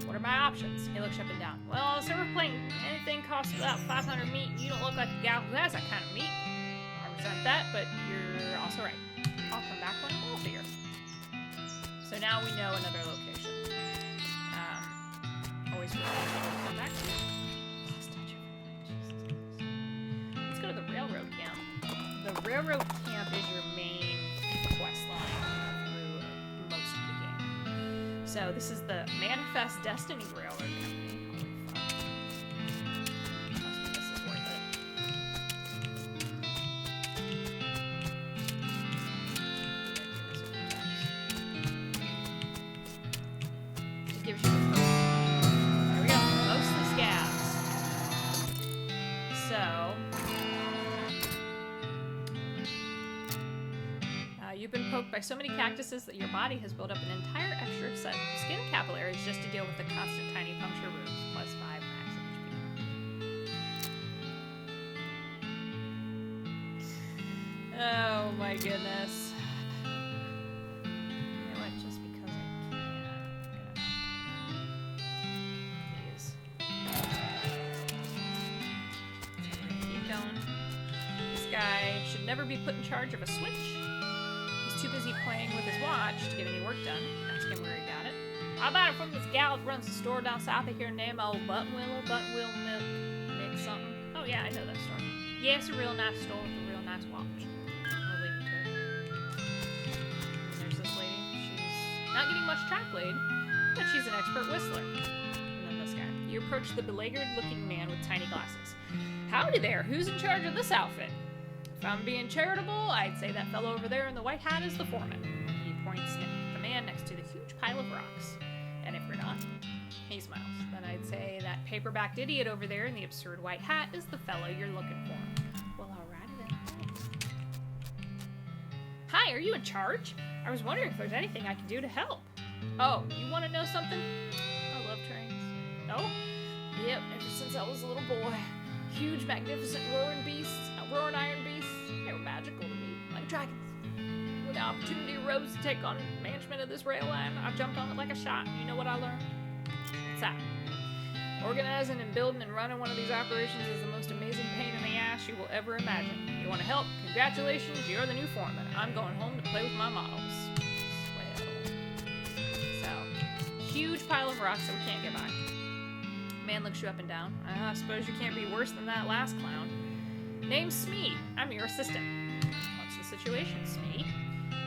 What are my options? He looks up and down. Well, silver plating, anything costs about 500 meat. You don't look like a gal who has that kind of meat. I resent that, but you're also right. I'll come back when I'm wealthier. So now we know another location. Always really to come back to. Lost touch of Jesus. Let's go to the railroad camp. The railroad camp is your main quest line through most of the game. So this is the Manifest Destiny Railroad Company. Trust me, this is worth it. It gives you the first. You've been poked by so many cactuses that your body has built up an entire extra set of skin capillaries just to deal with the constant tiny puncture wounds, plus 5 max HP. Oh my goodness. You know what, just because I can. Keep going. This guy should never be put in charge of a switch. Too busy playing with his watch to get any work done. Ask him where he got it. I bought it from this gal that runs a store down south of here named old Buttonwillow Milk something. Oh yeah, I know that store. Yeah, it's a real nice store with a real nice watch. I'll leave it to her. There's this lady. She's not getting much track laid, but she's an expert whistler. And then this guy. You approach the beleaguered-looking man with tiny glasses. Howdy there. Who's in charge of this outfit? If I'm being charitable, I'd say that fellow over there in the white hat is the foreman. He points at the man next to the huge pile of rocks. And if we're not, he smiles. Then I'd say that paper-backed idiot over there in the absurd white hat is the fellow you're looking for. Well, alrighty then. Thanks. Hi, are you in charge? I was wondering if there's anything I can do to help. Oh, you want to know something? I love trains. Oh? Yep, ever since I was a little boy. Huge, magnificent, roaring iron beasts. They were magical to me, like dragons. When the opportunity arose to take on management of this rail line, I jumped on it like a shot. You know what I learned? What's that? Organizing and building and running one of these operations is the most amazing pain in the ass you will ever imagine. You want to help? Congratulations, you're the new foreman. I'm going home to play with my models. Swell. So, huge pile of rocks that we can't get by. Man looks you up and down. I suppose you can't be worse than that last clown. Name's Smee. I'm your assistant. What's the situation, Smee?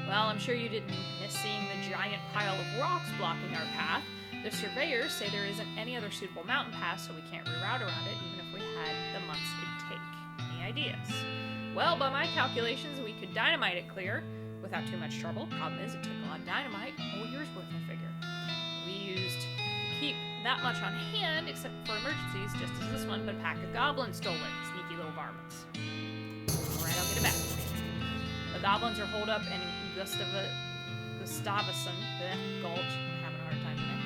Well, I'm sure you didn't miss seeing the giant pile of rocks blocking our path. The surveyors say there isn't any other suitable mountain pass, so we can't reroute around it, even if we had the months it'd take. Any ideas? Well, by my calculations, we could dynamite it clear without too much trouble. Problem is, it'd take a lot of dynamite, a whole year's worth, I figure. We used to keep that much on hand, except for emergencies, just as this one, but a pack of goblins stole it. Sneaky little varmints. Alright, I'll get it back for you. The goblins are holed up in Gustavusson Gulch. I'm having a hard time today.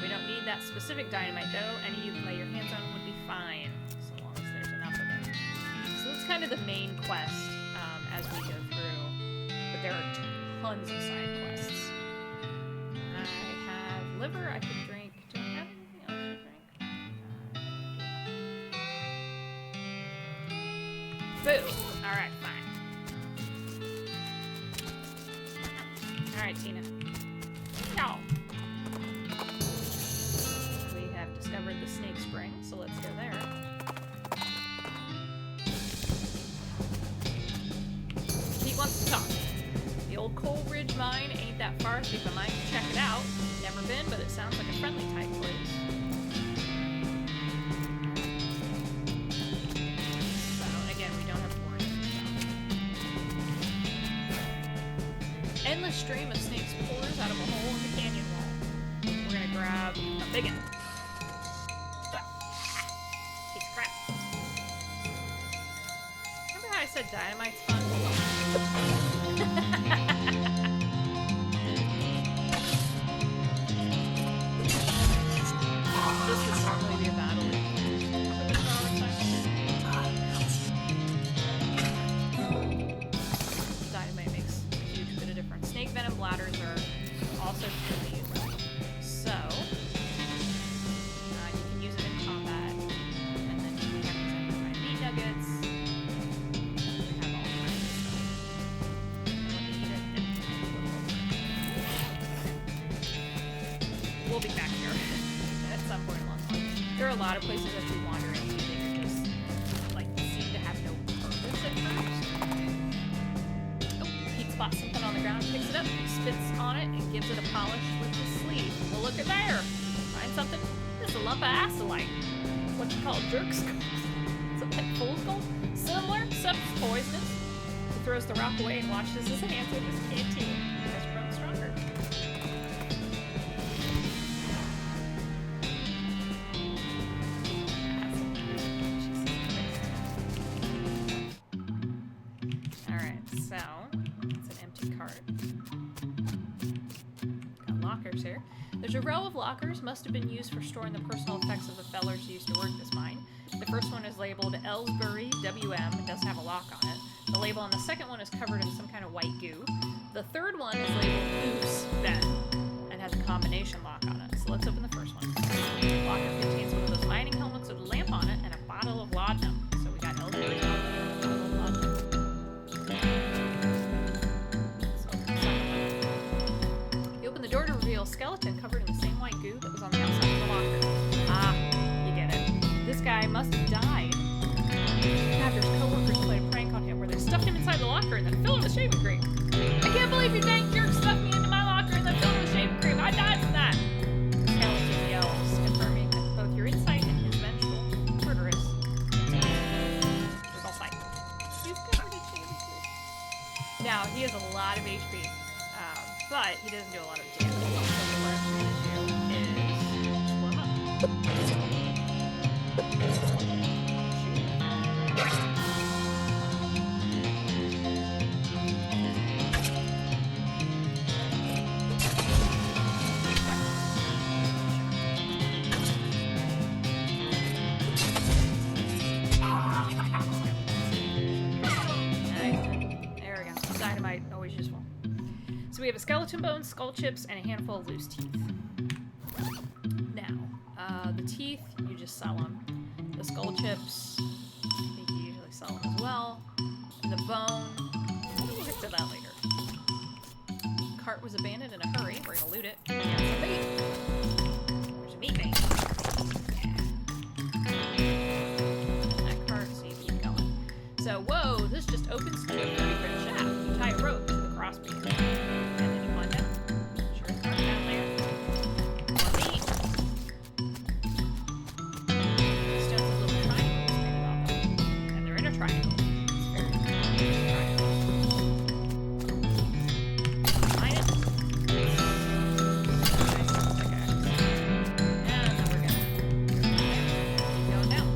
We don't need that specific dynamite, though. Any you can lay your hands on would be fine, so long as there's enough of it. So that's kind of the main quest as we go through, but there are tons of side quests. I have liver I can drink. Do I have anything else to drink? Boo! Alright, fine. Alright, Tina. No! We have discovered the snake spring, so let's go there. Pete wants to talk. The old Coal Ridge mine ain't that far, so if I might check it out. Never been, but it sounds like a friendly type place. So, again, we don't have to worry about it. Endless stream of snakes pours out of a hole in the canyon wall. We're gonna grab a big one. Piece of crap. Remember how I said dynamite's fun? This would normally be a battle. Dynamite makes a huge bit of difference. Snake venom bladders are also really useful. So, you can use it in combat, and then you can have these amplified meat nuggets. We have all kinds of stuff. Let me eat it. We'll be back here at some point along the line. There are a lot of places that you wander into that you just, like, seem to have no purpose at first. Oh, Pete spots something on the ground, picks it up, spits on it, and gives it a polish with his sleeve. Well, look at there! Find something? This is a lump of acylite. What you call jerk skull? Something like fool's gold? Similar, except it's poisonous. He throws the rock away and washes his hands with his canteen. He has grown stronger. Alright, so it's an empty cart. Got lockers here. There's a row of lockers, must have been used for storing the personal effects of the fellers who used to work this mine. The first one is labeled Ellsbury WM and doesn't have a lock on it. The label on the second one is covered in some kind of white goo. The third one is labeled Goose Ben and has a combination lock on it. So let's open the first one. The locker contains one of those mining helmets with a lamp on it and a bottle of laudanum. So we got Ellsbury and a bottle of laudanum. Let's open the second one. You open the door to reveal a skeleton covered in the same white goo that was on the outside of the locker. Ah, you get it. This guy must have died after his co-workers played a prank on him where they stuffed him inside the locker and then filled it with shaving cream. I can't believe you dang jerk stuffed me into my locker and then filled it with shaving cream. I died from that. The skeleton yells, confirming that both your insight and his vengeful murderous was all sight. He's covered in shaving cream. Now, he has a lot of HP, but he doesn't do a lot of damage. So what I'm going to do is blow him up. There we go. Dynamite, always useful. So we have a skeleton bone, skull chips, and a handful of loose teeth. Now, the teeth, you just sell them. The skull chips, I think you usually sell them as well. And the bone, we'll get to that later. Cart was abandoned in a hurry. We're gonna loot it. And some meat. There's a meat bait. Yeah. That cart, see if keep going. So, whoa, this just opens to a 30-foot shaft. You tie a rope to the crossbeam. And then you climb down. Sure, it's dark down there. More meat. Stones have little triangles painted on them. And they're in a triangle. It's very triangle. Mine it. Nice little stick axe. And then we're gonna keep going down.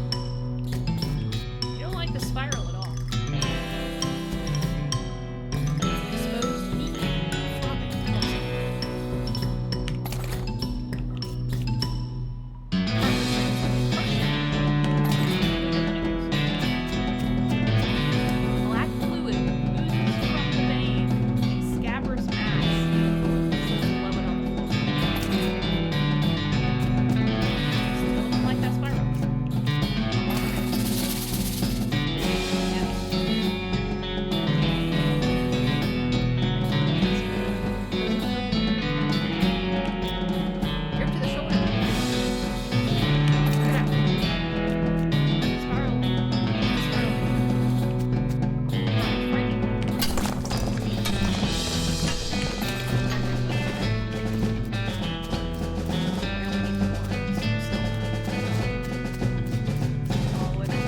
You don't like the spiral at all. Exposed meat. Flopping. Black fluid oozes from the vein. A scabrous mass. Low it on the floor. Still don't like that spiral. Grip to the shoulder. Check it out. Spiral. Spiral. Frightening. All the way back.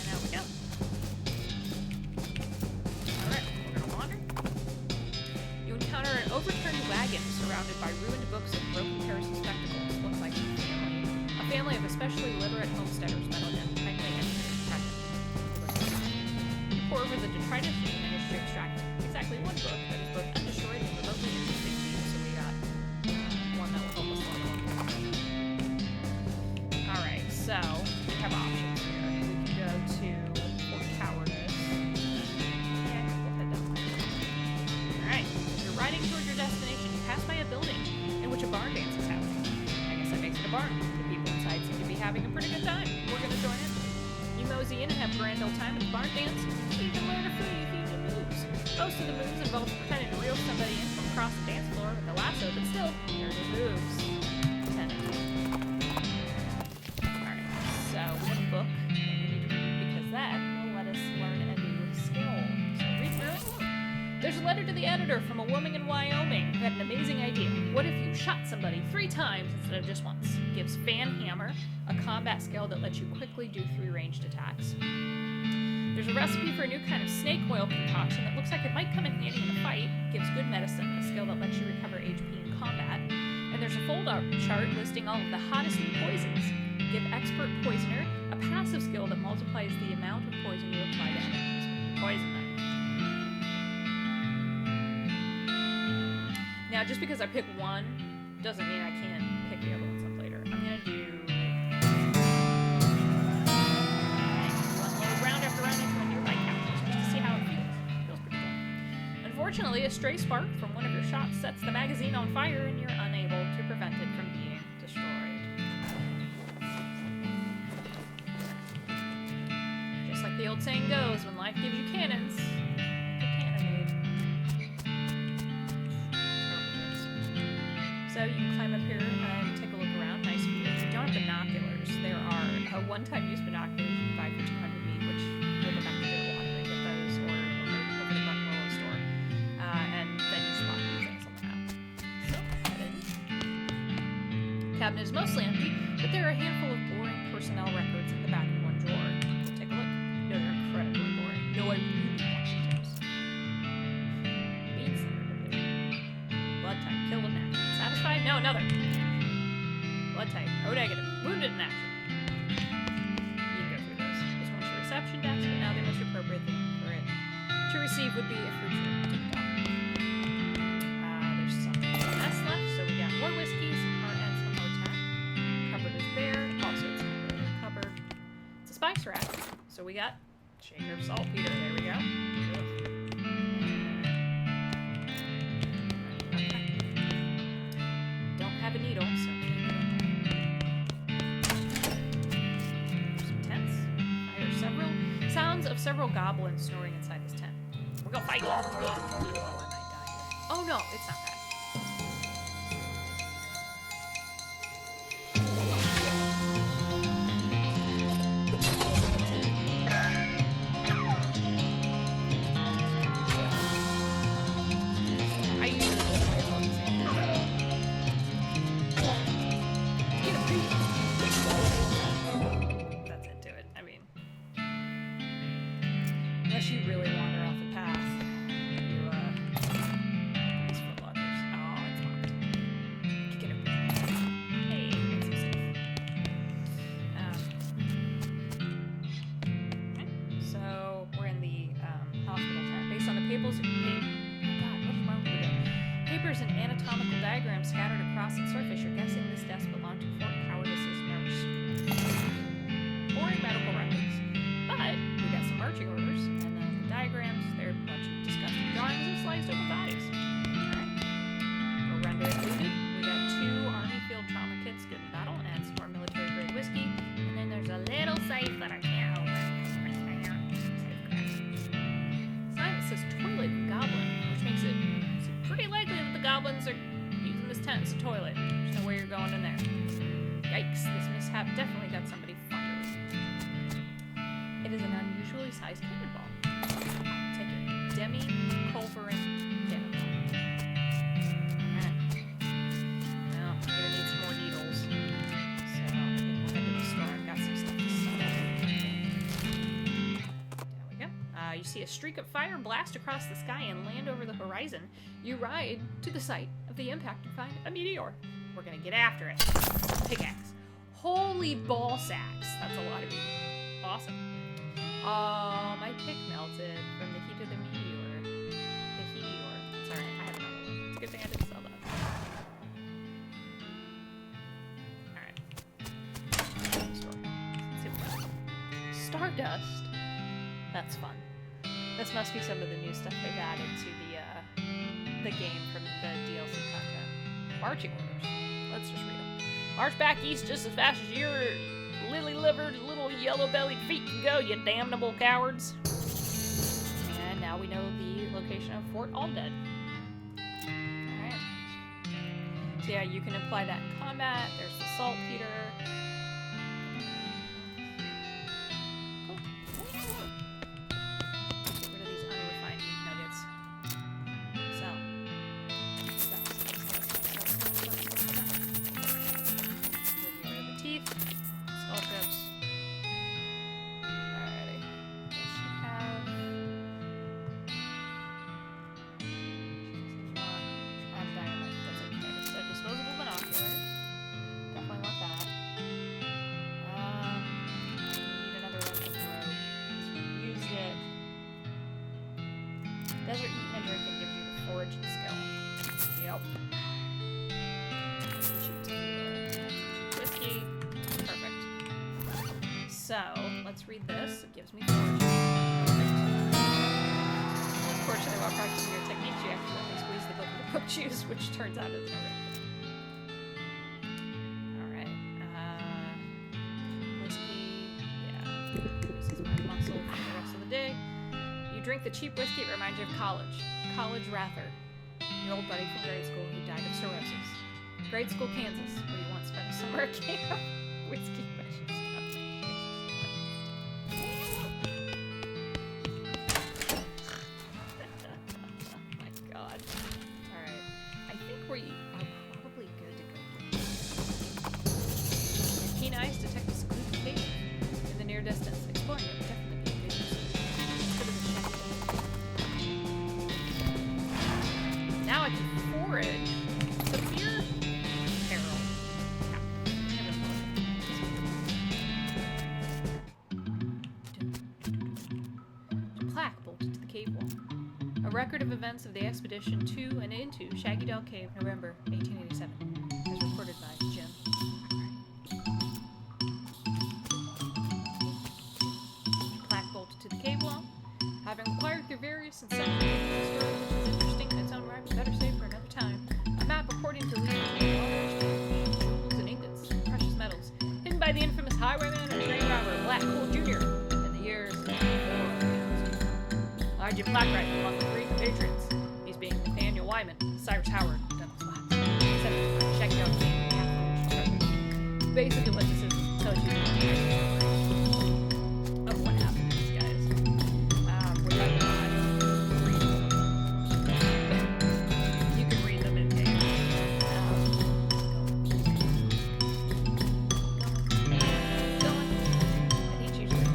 Back up. You encounter an overturned wagon surrounded by ruined books and broken pairs of spectacles. Looks like a family of especially literate homesteaders meddled in tightly and depression. You pour over the detritus and you manage to extract exactly one book that is both undestroyed and remotely interesting to you. So we got one that will help us level up. Alright, so we have options here. We can go to Fort Cowardice. And we'll head down there. Alright, as you're riding toward your destination, you pass by a building in which a barn dance is happening. I guess that makes it a barn. The people inside seem to be having a pretty good time. We're gonna join in. You mosey in and have a grand old time at the barn dance. You can learn a few moves. Most of the moves involve pretending to reel somebody in from across the dance floor with a lasso, but still, they're the moves. Alright, so we have a book that we need to read because that will let us learn a new skill. So read through it. There's a letter to the editor from a woman in Wyoming who had an amazing idea. What if you shot somebody 3 times instead of just once? Gives Fan Hammer, a combat skill that lets you quickly do 3 ranged attacks. There's a recipe for a new kind of snake oil concoction that looks like it might come in handy in a fight. Gives Good Medicine, a skill that lets you recover HP in combat. And there's a fold-out chart listing all of the hottest new poisons. Give Expert Poisoner a passive skill that multiplies the amount of poison you apply to enemies when you poison them. Now, just because I pick one doesn't mean I can't pick the other ones up later. I'm gonna do round after round into a nearby cactus just to see how it feels. It feels pretty cool. Unfortunately, a stray spark from one of your shots sets the magazine on fire and you're unable to prevent it from being destroyed. Just like the old saying goes, when life gives you cannons, pick a cannonade. So you can climb up here and take a look around. Nice view. If you don't have binoculars, there are one-time use binoculars you can buy for 200 feet, which we'll go back to the water and get those, or over the Buttonwillow store. And then you spot new things on the map. So, head in. Cabinet is mostly empty, but there are a handful of boring personnel records at the back of one drawer. So take a look. Those are incredibly boring. No, I really want details. Bean Center Division. Blood type. Killed a man. another. Blood type. O negative. Wounded in action. You can go through those. This one's your reception dex, but now the most appropriate thing for it to receive would be if Richard did die. There's some mess left, so we got more whiskey, some heart, and some more attack. Cupboard is bare. Also, it's not really a cupboard. It's a spice rack. So we got shaker of saltpeter. There we go. Don't have a needle, so some tents. I hear sounds of several goblins snoring inside this tent. We're gonna fight. Oh, I might die. Oh no, it's not that. Papers and anatomical diagrams scattered across its surface. You're guessing this desk belonged to Fort Cowardice's nurse. Boring medical records. But we got some marching orders, and then the diagrams, they're a bunch of disgusting drawings of sliced open bodies. Alright. We're rendered wounded. We got 2 army field trauma kits, good in battle, and some more military grade whiskey. And then there's a little safe that I can't open. Sign that says toilet and goblin, which makes it pretty likely that the goblins are using this tent as a toilet. There's no way you're going in there. Yikes, this mishap definitely got somebody fired. It is an unusually sized cannonball. Take it. Demi-culverin cannonball. Alright. Well, I'm gonna need some more needles. So, I think I'll head to the store. I've got some stuff to sell. There we go. You see a streak of fire blast across the sky and land over the horizon. You ride to the site of the impact and find a meteor. We're gonna get after it. Pickaxe. Holy ball sacks. That's a lot of meat. Awesome. Oh, my pick melted from the heat of the meteor. The heateor. It's alright, I have another one. It's a good thing I didn't sell that. Alright. Let's see what we got. Stardust. That's fun. This must be some of the new stuff they've added to the game from the DLC content. Marching orders. Let's just read them. March back east just as fast as your lily-livered little yellow-bellied feet can go, you damnable cowards. And now we know the location of Fort Aldead. Alright. So yeah, you can apply that in combat. There's the saltpeter. Desert eating and drinking gives you the foraging skill. Yep. Whiskey. Perfect. So, let's read this. It gives me foraging. Unfortunately, while practicing your techniques, you accidentally squeeze the book of the book juice, which turns out it's no good. Alright. Whiskey. Yeah. This is my muscle for the rest of the day. You drink the cheap whiskey, it reminds you of college. College Rather, your old buddy from grade school who died of cirrhosis. Grade school, Kansas, where you once spent a summer at camp. Whiskey questions. Oh my god. Alright. I think we are probably good to go. Your keen eyes detect a secluded cave in the near distance. Exploring it would definitely be a good use. Now I can forage. So here, A record of events of the expedition to and into Shaggy Dell Cave, November 1887, as recorded by Jim. Plaque bolted to the cave wall. Having inquired through various and sundry stories, which is interesting in its own right, but better saved for another time, a map according to leads to jewels and ingots, precious metals, hidden by the infamous highwayman and train robber Black Hole Jr. in the years before. Large plaque right among the three patrons, these being Nathaniel Wyman, Cyrus Howard, and Douglas Watts. 7. Shaggy Dell Cave, basically what this is tells you of what happened to these guys. Which I don't read them. You can read them in game. Going. And each usually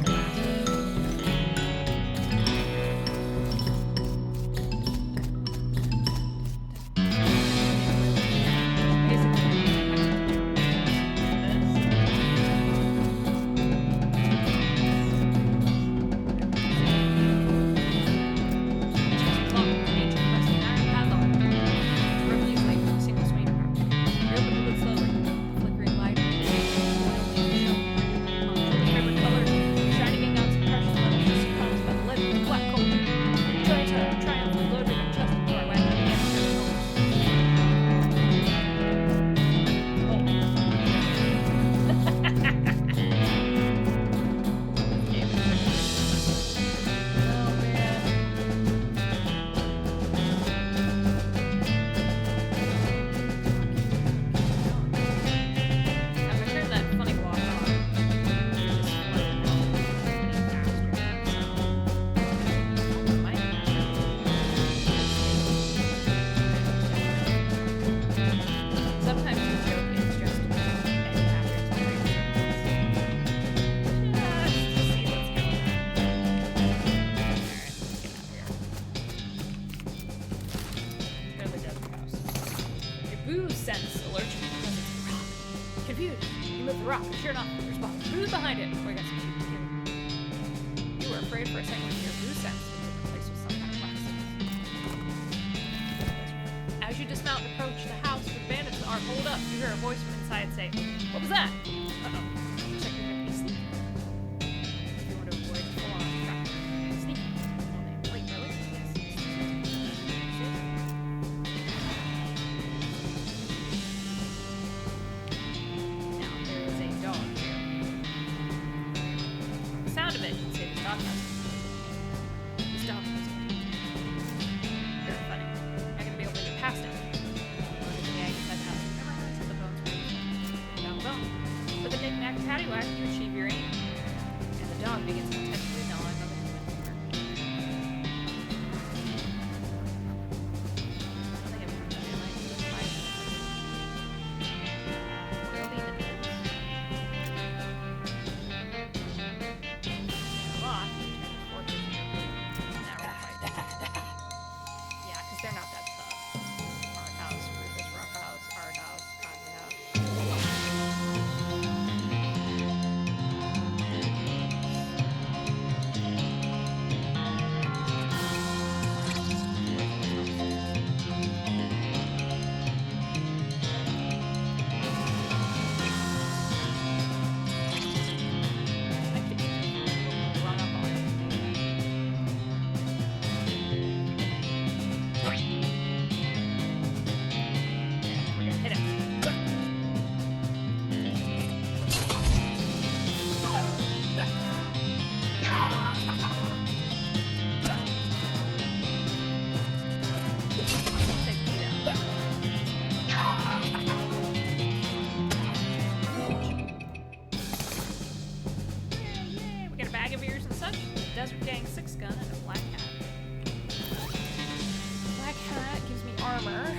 Sure enough, there's Bob. Who's behind it? Oh, I got some people here. You were afraid for a second when your boo sense was replaced with some kind of wax. As you dismount and approach the house where the bandits are holed up, you hear a voice from inside say, "What was that?" Uh-oh. Looks like you're gonna be sneaky. If you want to avoid full-on trap. Sneaky. Wait, really? Yes. Of it, you'd say the dog house. This dog house. Very funny. I'm gonna be able to get past it. Yeah, inside the house. Remember how I said the bones were down the bone? With a knick-knack paddywhack, you achieve your aim. And the dog begins intensely gnawing on the human finger. I don't think I've ever done it like this. Desert Gang 6-gun and a black hat. Black hat gives me armor.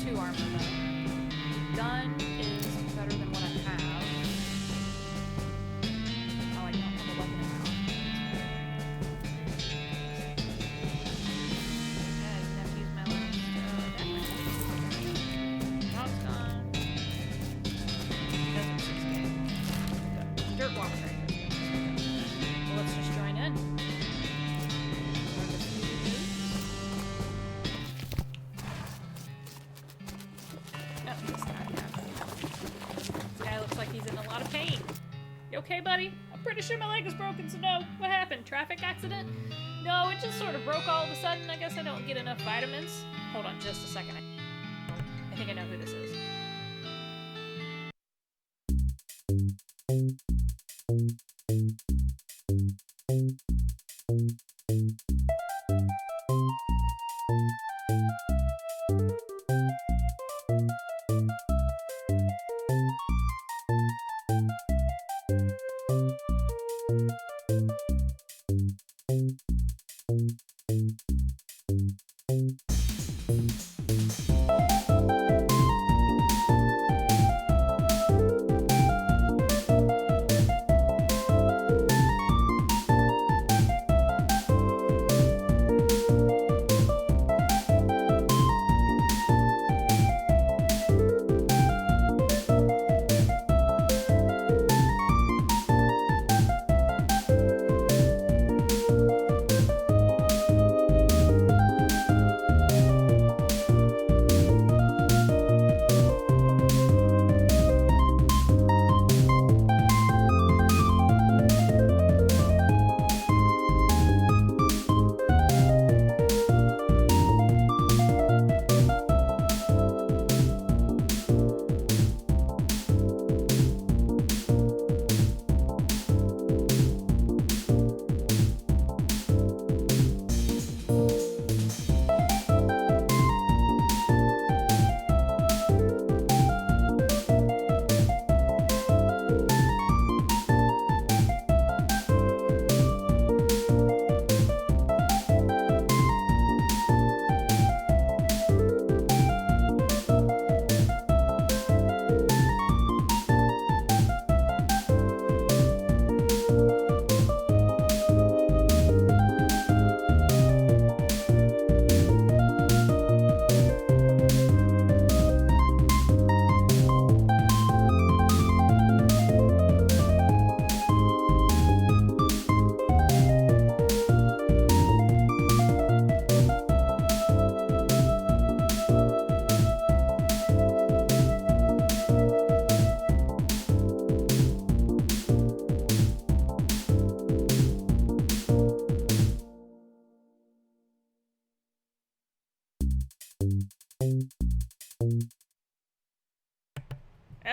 2 armor though. Gun is better than what I have. Oh, I don't have a weapon now. Yeah, I didn't have to use my last dog's gone. Desert 6-gun. Dirt walker right here. Well, let's just join in. You okay, buddy? I'm pretty sure my leg is broken, so no. What happened? Traffic accident? No, it just sort of broke all of a sudden. I guess I don't get enough vitamins. Hold on just a second. I think I know who this is.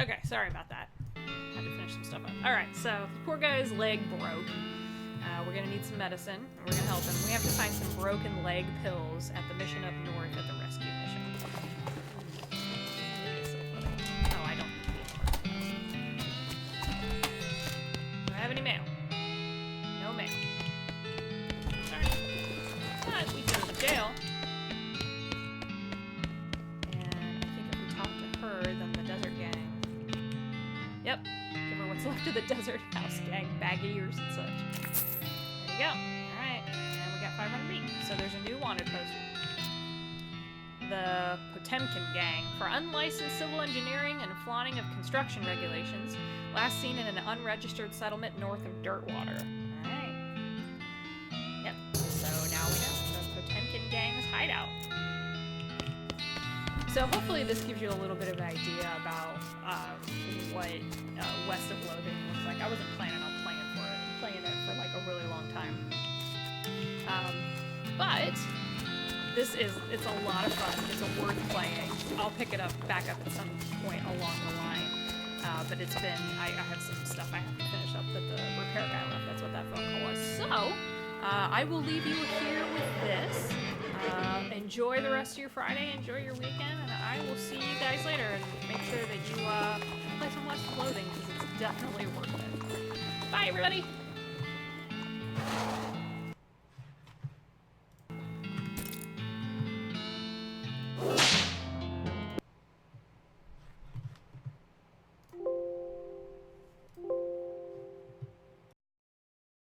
Okay, sorry about that. Had to finish some stuff up. Alright, so the poor guy's leg broke. We're gonna need some medicine, and we're gonna help him. We have to find some broken leg pills at the mission up north at the rescue mission. So funny. Oh, I don't need the Do I have any mail? No mail. Alright. But we go to the jail. And I think if we talk to her, then the desert gang. Yep. Give her what's left of the desert house gang, bag of ears and such. There you go. Alright. And we got 500 meat. So there's a new wanted poster. The Potemkin gang for unlicensed civil engineering and flaunting of construction regulations, last seen in an unregistered settlement north of Dirtwater. Alright. Yep. So now we know the Potemkin gang's hideout. So hopefully this gives you a little bit of an idea about what West of Loathing looks like. I wasn't planning on playing it for like a really long time. But it's a lot of fun. It's worth playing. I'll pick it back up at some point along the line. But it's been, I have some stuff I have to finish up that the repair guy left. That's what that phone call was. So, I will leave you here with this. Enjoy the rest of your Friday, enjoy your weekend, and I will see you guys later. And make sure that you play some West of Loathing, because it's definitely worth it. Bye, everybody!